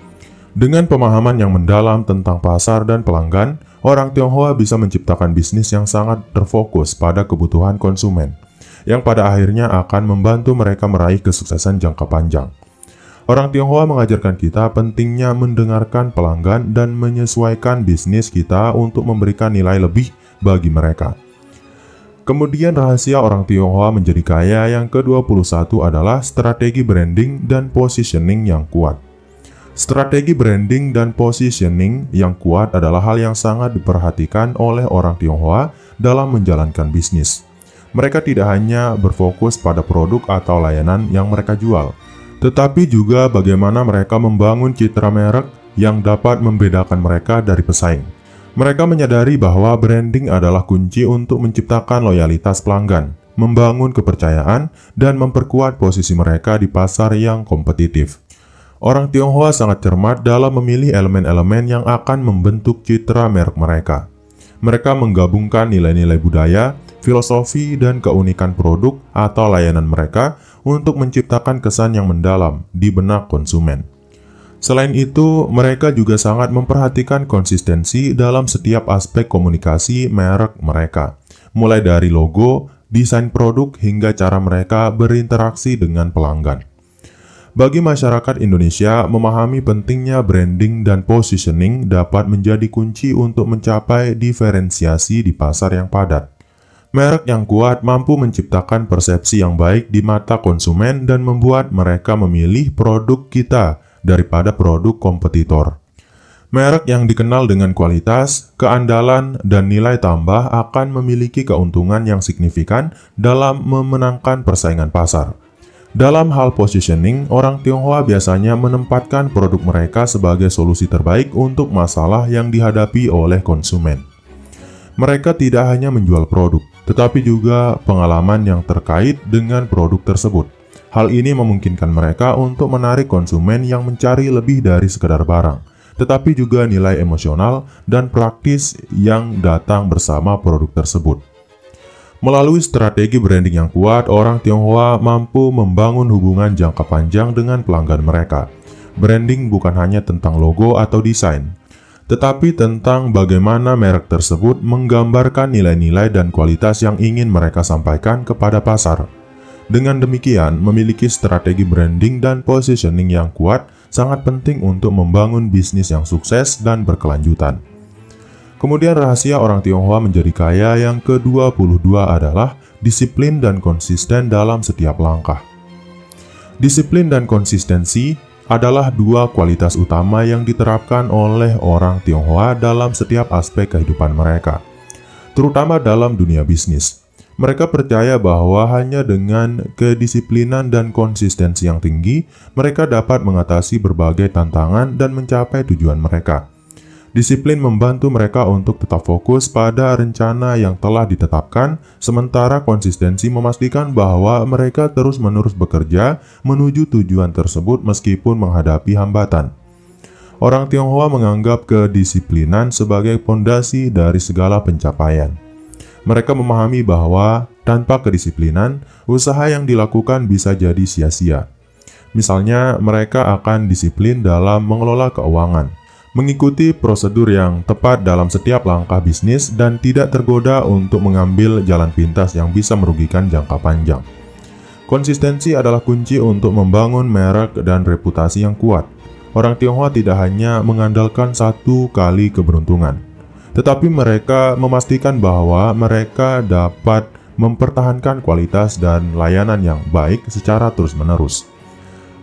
Speaker 1: Dengan pemahaman yang mendalam tentang pasar dan pelanggan, orang Tionghoa bisa menciptakan bisnis yang sangat terfokus pada kebutuhan konsumen, yang pada akhirnya akan membantu mereka meraih kesuksesan jangka panjang. Orang Tionghoa mengajarkan kita pentingnya mendengarkan pelanggan dan menyesuaikan bisnis kita untuk memberikan nilai lebih bagi mereka. Kemudian rahasia orang Tionghoa menjadi kaya yang ke-21 adalah strategi branding dan positioning yang kuat. Strategi branding dan positioning yang kuat adalah hal yang sangat diperhatikan oleh orang Tionghoa dalam menjalankan bisnis. Mereka tidak hanya berfokus pada produk atau layanan yang mereka jual, tetapi juga bagaimana mereka membangun citra merek yang dapat membedakan mereka dari pesaing. Mereka menyadari bahwa branding adalah kunci untuk menciptakan loyalitas pelanggan, membangun kepercayaan, dan memperkuat posisi mereka di pasar yang kompetitif. Orang Tionghoa sangat cermat dalam memilih elemen-elemen yang akan membentuk citra merek mereka. Mereka menggabungkan nilai-nilai budaya, filosofi, dan keunikan produk atau layanan mereka untuk menciptakan kesan yang mendalam di benak konsumen. Selain itu, mereka juga sangat memperhatikan konsistensi dalam setiap aspek komunikasi merek mereka, mulai dari logo, desain produk, hingga cara mereka berinteraksi dengan pelanggan. Bagi masyarakat Indonesia, memahami pentingnya branding dan positioning dapat menjadi kunci untuk mencapai diferensiasi di pasar yang padat. Merek yang kuat mampu menciptakan persepsi yang baik di mata konsumen dan membuat mereka memilih produk kita daripada produk kompetitor. Merek yang dikenal dengan kualitas, keandalan, dan nilai tambah akan memiliki keuntungan yang signifikan dalam memenangkan persaingan pasar. Dalam hal positioning, orang Tionghoa biasanya menempatkan produk mereka sebagai solusi terbaik untuk masalah yang dihadapi oleh konsumen. Mereka tidak hanya menjual produk, tetapi juga pengalaman yang terkait dengan produk tersebut. Hal ini memungkinkan mereka untuk menarik konsumen yang mencari lebih dari sekedar barang, tetapi juga nilai emosional dan praktis yang datang bersama produk tersebut. Melalui strategi branding yang kuat, orang Tionghoa mampu membangun hubungan jangka panjang dengan pelanggan mereka. Branding bukan hanya tentang logo atau desain, tetapi tentang bagaimana merek tersebut menggambarkan nilai-nilai dan kualitas yang ingin mereka sampaikan kepada pasar. Dengan demikian, memiliki strategi branding dan positioning yang kuat sangat penting untuk membangun bisnis yang sukses dan berkelanjutan. Kemudian rahasia orang Tionghoa menjadi kaya yang ke-22 adalah disiplin dan konsisten dalam setiap langkah. Disiplin dan konsistensi adalah dua kualitas utama yang diterapkan oleh orang Tionghoa dalam setiap aspek kehidupan mereka, terutama dalam dunia bisnis. Mereka percaya bahwa hanya dengan kedisiplinan dan konsistensi yang tinggi, mereka dapat mengatasi berbagai tantangan dan mencapai tujuan mereka. Disiplin membantu mereka untuk tetap fokus pada rencana yang telah ditetapkan, sementara konsistensi memastikan bahwa mereka terus-menerus bekerja menuju tujuan tersebut meskipun menghadapi hambatan. Orang Tionghoa menganggap kedisiplinan sebagai pondasi dari segala pencapaian. Mereka memahami bahwa tanpa kedisiplinan, usaha yang dilakukan bisa jadi sia-sia. Misalnya, mereka akan disiplin dalam mengelola keuangan, mengikuti prosedur yang tepat dalam setiap langkah bisnis, dan tidak tergoda untuk mengambil jalan pintas yang bisa merugikan jangka panjang. Konsistensi adalah kunci untuk membangun merek dan reputasi yang kuat. Orang Tionghoa tidak hanya mengandalkan satu kali keberuntungan, tetapi mereka memastikan bahwa mereka dapat mempertahankan kualitas dan layanan yang baik secara terus-menerus.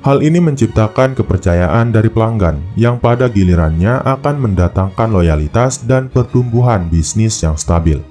Speaker 1: Hal ini menciptakan kepercayaan dari pelanggan yang pada gilirannya akan mendatangkan loyalitas dan pertumbuhan bisnis yang stabil.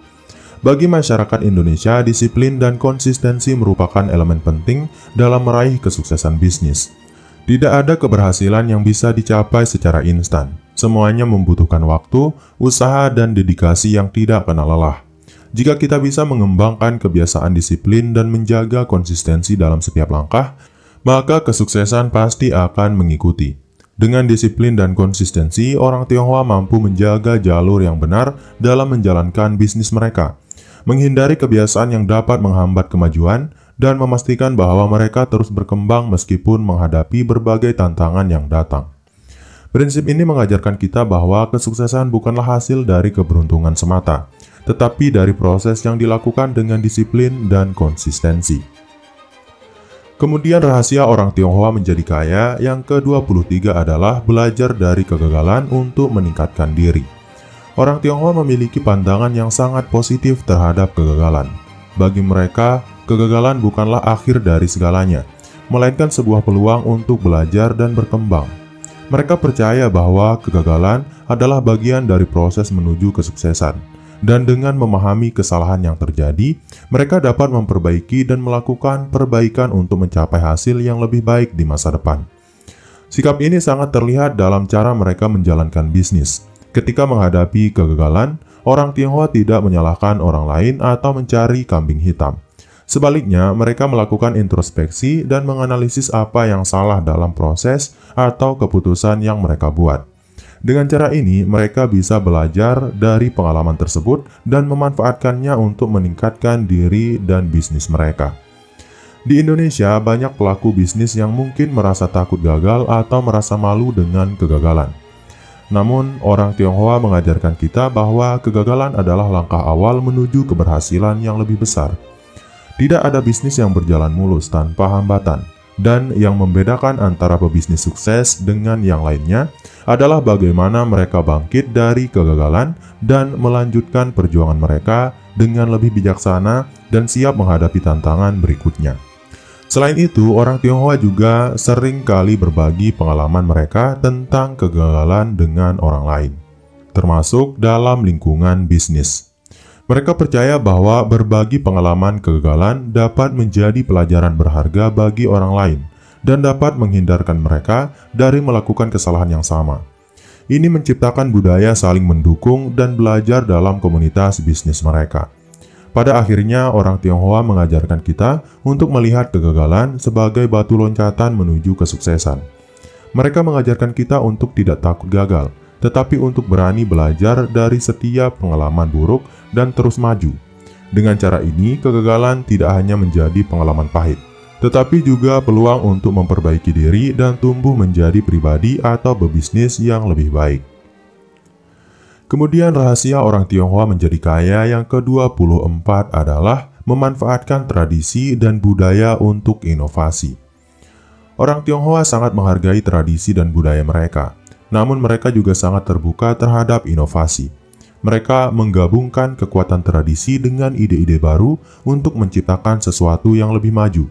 Speaker 1: Bagi masyarakat Indonesia, disiplin dan konsistensi merupakan elemen penting dalam meraih kesuksesan bisnis. Tidak ada keberhasilan yang bisa dicapai secara instan. Semuanya membutuhkan waktu, usaha, dan dedikasi yang tidak kenal lelah. Jika kita bisa mengembangkan kebiasaan disiplin dan menjaga konsistensi dalam setiap langkah, maka kesuksesan pasti akan mengikuti. Dengan disiplin dan konsistensi, orang Tionghoa mampu menjaga jalur yang benar dalam menjalankan bisnis mereka, menghindari kebiasaan yang dapat menghambat kemajuan, dan memastikan bahwa mereka terus berkembang meskipun menghadapi berbagai tantangan yang datang. Prinsip ini mengajarkan kita bahwa kesuksesan bukanlah hasil dari keberuntungan semata, tetapi dari proses yang dilakukan dengan disiplin dan konsistensi. Kemudian rahasia orang Tionghoa menjadi kaya yang ke-23 adalah belajar dari kegagalan untuk meningkatkan diri. Orang Tionghoa memiliki pandangan yang sangat positif terhadap kegagalan. Bagi mereka, kegagalan bukanlah akhir dari segalanya, melainkan sebuah peluang untuk belajar dan berkembang. Mereka percaya bahwa kegagalan adalah bagian dari proses menuju kesuksesan, dan dengan memahami kesalahan yang terjadi, mereka dapat memperbaiki dan melakukan perbaikan untuk mencapai hasil yang lebih baik di masa depan. Sikap ini sangat terlihat dalam cara mereka menjalankan bisnis. Ketika menghadapi kegagalan, orang Tionghoa tidak menyalahkan orang lain atau mencari kambing hitam. Sebaliknya, mereka melakukan introspeksi dan menganalisis apa yang salah dalam proses atau keputusan yang mereka buat. Dengan cara ini, mereka bisa belajar dari pengalaman tersebut dan memanfaatkannya untuk meningkatkan diri dan bisnis mereka. Di Indonesia, banyak pelaku bisnis yang mungkin merasa takut gagal atau merasa malu dengan kegagalan. Namun, orang Tionghoa mengajarkan kita bahwa kegagalan adalah langkah awal menuju keberhasilan yang lebih besar. Tidak ada bisnis yang berjalan mulus tanpa hambatan, dan yang membedakan antara pebisnis sukses dengan yang lainnya adalah bagaimana mereka bangkit dari kegagalan dan melanjutkan perjuangan mereka dengan lebih bijaksana dan siap menghadapi tantangan berikutnya. Selain itu, orang Tionghoa juga sering kali berbagi pengalaman mereka tentang kegagalan dengan orang lain, termasuk dalam lingkungan bisnis. Mereka percaya bahwa berbagi pengalaman kegagalan dapat menjadi pelajaran berharga bagi orang lain dan dapat menghindarkan mereka dari melakukan kesalahan yang sama. Ini menciptakan budaya saling mendukung dan belajar dalam komunitas bisnis mereka. Pada akhirnya, orang Tionghoa mengajarkan kita untuk melihat kegagalan sebagai batu loncatan menuju kesuksesan. Mereka mengajarkan kita untuk tidak takut gagal, tetapi untuk berani belajar dari setiap pengalaman buruk dan terus maju. Dengan cara ini, kegagalan tidak hanya menjadi pengalaman pahit, tetapi juga peluang untuk memperbaiki diri dan tumbuh menjadi pribadi atau berbisnis yang lebih baik. Kemudian rahasia orang Tionghoa menjadi kaya yang ke-24 adalah memanfaatkan tradisi dan budaya untuk inovasi. Orang Tionghoa sangat menghargai tradisi dan budaya mereka, namun mereka juga sangat terbuka terhadap inovasi. Mereka menggabungkan kekuatan tradisi dengan ide-ide baru untuk menciptakan sesuatu yang lebih maju.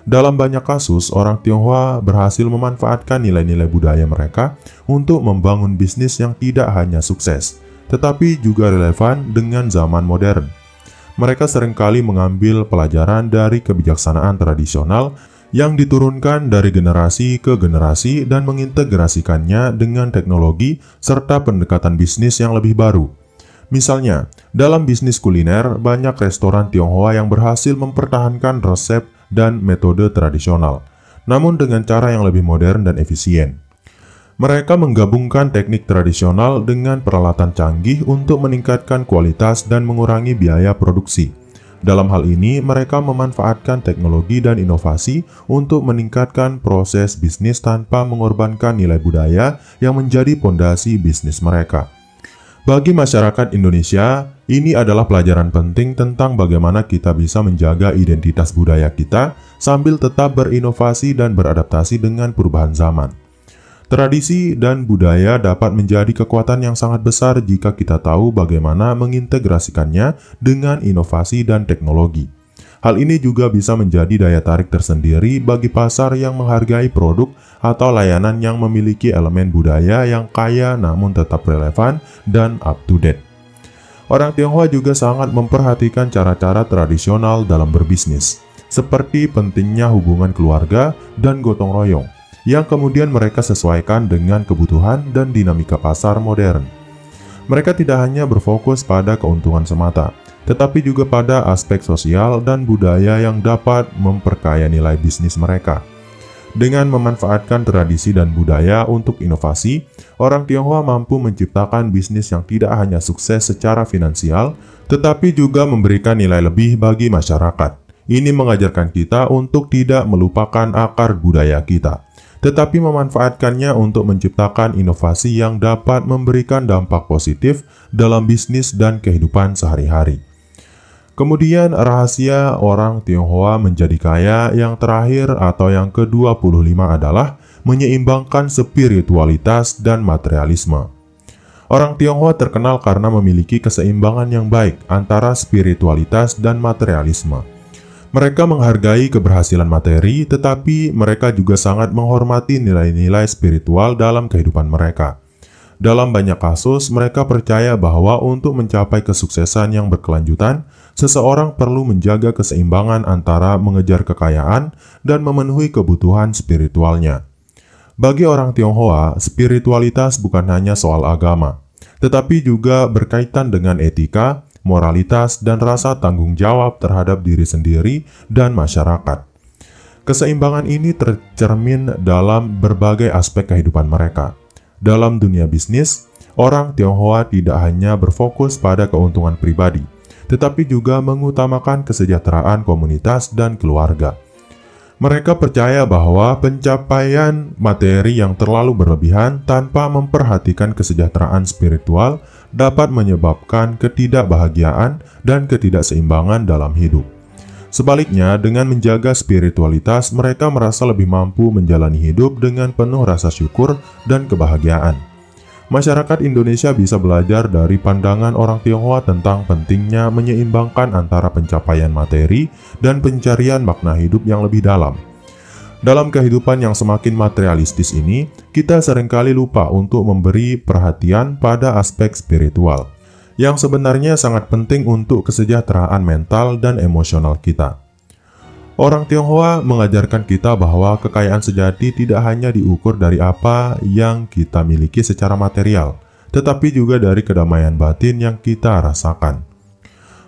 Speaker 1: Dalam banyak kasus, orang Tionghoa berhasil memanfaatkan nilai-nilai budaya mereka untuk membangun bisnis yang tidak hanya sukses, tetapi juga relevan dengan zaman modern. Mereka seringkali mengambil pelajaran dari kebijaksanaan tradisional yang diturunkan dari generasi ke generasi dan mengintegrasikannya dengan teknologi serta pendekatan bisnis yang lebih baru. Misalnya, dalam bisnis kuliner, banyak restoran Tionghoa yang berhasil mempertahankan resep dan metode tradisional, namun dengan cara yang lebih modern dan efisien. Mereka menggabungkan teknik tradisional dengan peralatan canggih untuk meningkatkan kualitas dan mengurangi biaya produksi. Dalam hal ini, mereka memanfaatkan teknologi dan inovasi untuk meningkatkan proses bisnis tanpa mengorbankan nilai budaya yang menjadi pondasi bisnis mereka. Bagi masyarakat Indonesia, ini adalah pelajaran penting tentang bagaimana kita bisa menjaga identitas budaya kita sambil tetap berinovasi dan beradaptasi dengan perubahan zaman. Tradisi dan budaya dapat menjadi kekuatan yang sangat besar jika kita tahu bagaimana mengintegrasikannya dengan inovasi dan teknologi. Hal ini juga bisa menjadi daya tarik tersendiri bagi pasar yang menghargai produk atau layanan yang memiliki elemen budaya yang kaya namun tetap relevan dan up-to-date. Orang Tionghoa juga sangat memperhatikan cara-cara tradisional dalam berbisnis, seperti pentingnya hubungan keluarga dan gotong royong, yang kemudian mereka sesuaikan dengan kebutuhan dan dinamika pasar modern. Mereka tidak hanya berfokus pada keuntungan semata, tetapi juga pada aspek sosial dan budaya yang dapat memperkaya nilai bisnis mereka. Dengan memanfaatkan tradisi dan budaya untuk inovasi, orang Tionghoa mampu menciptakan bisnis yang tidak hanya sukses secara finansial, tetapi juga memberikan nilai lebih bagi masyarakat. Ini mengajarkan kita untuk tidak melupakan akar budaya kita, tetapi memanfaatkannya untuk menciptakan inovasi yang dapat memberikan dampak positif dalam bisnis dan kehidupan sehari-hari. Kemudian rahasia orang Tionghoa menjadi kaya yang terakhir atau yang ke-25 adalah menyeimbangkan spiritualitas dan materialisme. Orang Tionghoa terkenal karena memiliki keseimbangan yang baik antara spiritualitas dan materialisme. Mereka menghargai keberhasilan materi, tetapi mereka juga sangat menghormati nilai-nilai spiritual dalam kehidupan mereka. Dalam banyak kasus, mereka percaya bahwa untuk mencapai kesuksesan yang berkelanjutan, seseorang perlu menjaga keseimbangan antara mengejar kekayaan dan memenuhi kebutuhan spiritualnya. Bagi orang Tionghoa, spiritualitas bukan hanya soal agama, tetapi juga berkaitan dengan etika, moralitas, dan rasa tanggung jawab terhadap diri sendiri dan masyarakat. Keseimbangan ini tercermin dalam berbagai aspek kehidupan mereka. Dalam dunia bisnis, orang Tionghoa tidak hanya berfokus pada keuntungan pribadi, tetapi juga mengutamakan kesejahteraan komunitas dan keluarga. Mereka percaya bahwa pencapaian materi yang terlalu berlebihan tanpa memperhatikan kesejahteraan spiritual dapat menyebabkan ketidakbahagiaan dan ketidakseimbangan dalam hidup. Sebaliknya, dengan menjaga spiritualitas, mereka merasa lebih mampu menjalani hidup dengan penuh rasa syukur dan kebahagiaan. Masyarakat Indonesia bisa belajar dari pandangan orang Tionghoa tentang pentingnya menyeimbangkan antara pencapaian materi dan pencarian makna hidup yang lebih dalam. Dalam kehidupan yang semakin materialistis ini, kita seringkali lupa untuk memberi perhatian pada aspek spiritual, yang sebenarnya sangat penting untuk kesejahteraan mental dan emosional kita. Orang Tionghoa mengajarkan kita bahwa kekayaan sejati tidak hanya diukur dari apa yang kita miliki secara material, tetapi juga dari kedamaian batin yang kita rasakan.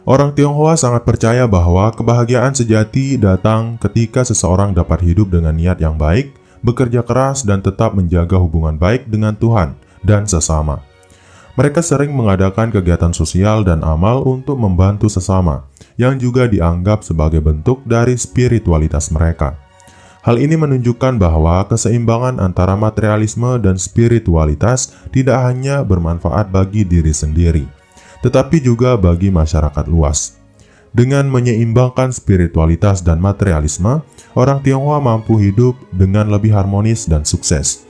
Speaker 1: Orang Tionghoa sangat percaya bahwa kebahagiaan sejati datang ketika seseorang dapat hidup dengan niat yang baik, bekerja keras, dan tetap menjaga hubungan baik dengan Tuhan dan sesama. Mereka sering mengadakan kegiatan sosial dan amal untuk membantu sesama, yang juga dianggap sebagai bentuk dari spiritualitas mereka. Hal ini menunjukkan bahwa keseimbangan antara materialisme dan spiritualitas tidak hanya bermanfaat bagi diri sendiri, tetapi juga bagi masyarakat luas. Dengan menyeimbangkan spiritualitas dan materialisme, orang Tionghoa mampu hidup dengan lebih harmonis dan sukses.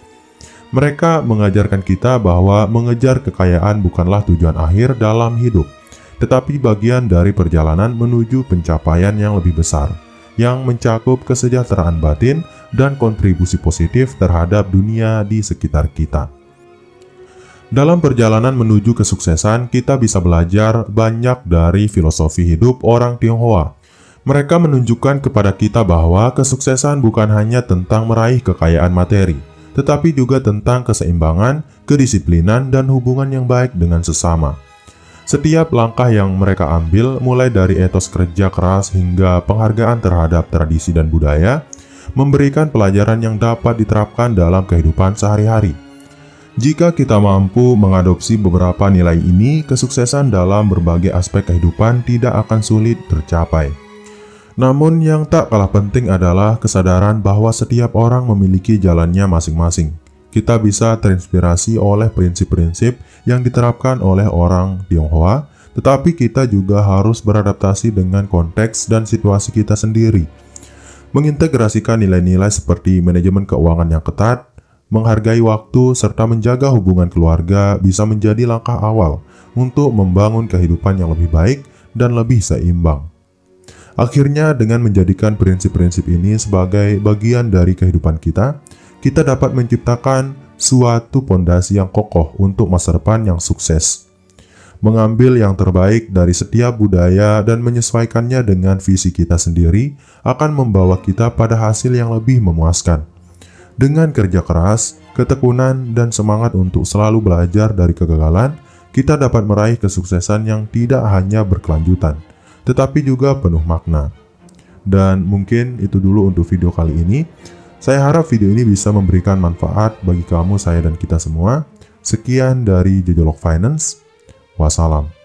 Speaker 1: Mereka mengajarkan kita bahwa mengejar kekayaan bukanlah tujuan akhir dalam hidup, tetapi bagian dari perjalanan menuju pencapaian yang lebih besar, yang mencakup kesejahteraan batin dan kontribusi positif terhadap dunia di sekitar kita. Dalam perjalanan menuju kesuksesan, kita bisa belajar banyak dari filosofi hidup orang Tionghoa. Mereka menunjukkan kepada kita bahwa kesuksesan bukan hanya tentang meraih kekayaan materi, tetapi juga tentang keseimbangan, kedisiplinan, dan hubungan yang baik dengan sesama. Setiap langkah yang mereka ambil, mulai dari etos kerja keras hingga penghargaan terhadap tradisi dan budaya, memberikan pelajaran yang dapat diterapkan dalam kehidupan sehari-hari. Jika kita mampu mengadopsi beberapa nilai ini, kesuksesan dalam berbagai aspek kehidupan tidak akan sulit tercapai. Namun yang tak kalah penting adalah kesadaran bahwa setiap orang memiliki jalannya masing-masing. Kita bisa terinspirasi oleh prinsip-prinsip yang diterapkan oleh orang Tionghoa, tetapi kita juga harus beradaptasi dengan konteks dan situasi kita sendiri. Mengintegrasikan nilai-nilai seperti manajemen keuangan yang ketat, menghargai waktu, serta menjaga hubungan keluarga bisa menjadi langkah awal untuk membangun kehidupan yang lebih baik dan lebih seimbang. Akhirnya, dengan menjadikan prinsip-prinsip ini sebagai bagian dari kehidupan kita, kita dapat menciptakan suatu pondasi yang kokoh untuk masa depan yang sukses. Mengambil yang terbaik dari setiap budaya dan menyesuaikannya dengan visi kita sendiri akan membawa kita pada hasil yang lebih memuaskan. Dengan kerja keras, ketekunan, dan semangat untuk selalu belajar dari kegagalan, kita dapat meraih kesuksesan yang tidak hanya berkelanjutan, tetapi juga penuh makna. Dan mungkin itu dulu untuk video kali ini. Saya harap video ini bisa memberikan manfaat bagi kamu, saya, dan kita semua. Sekian dari Jojolog Finance. Wassalam.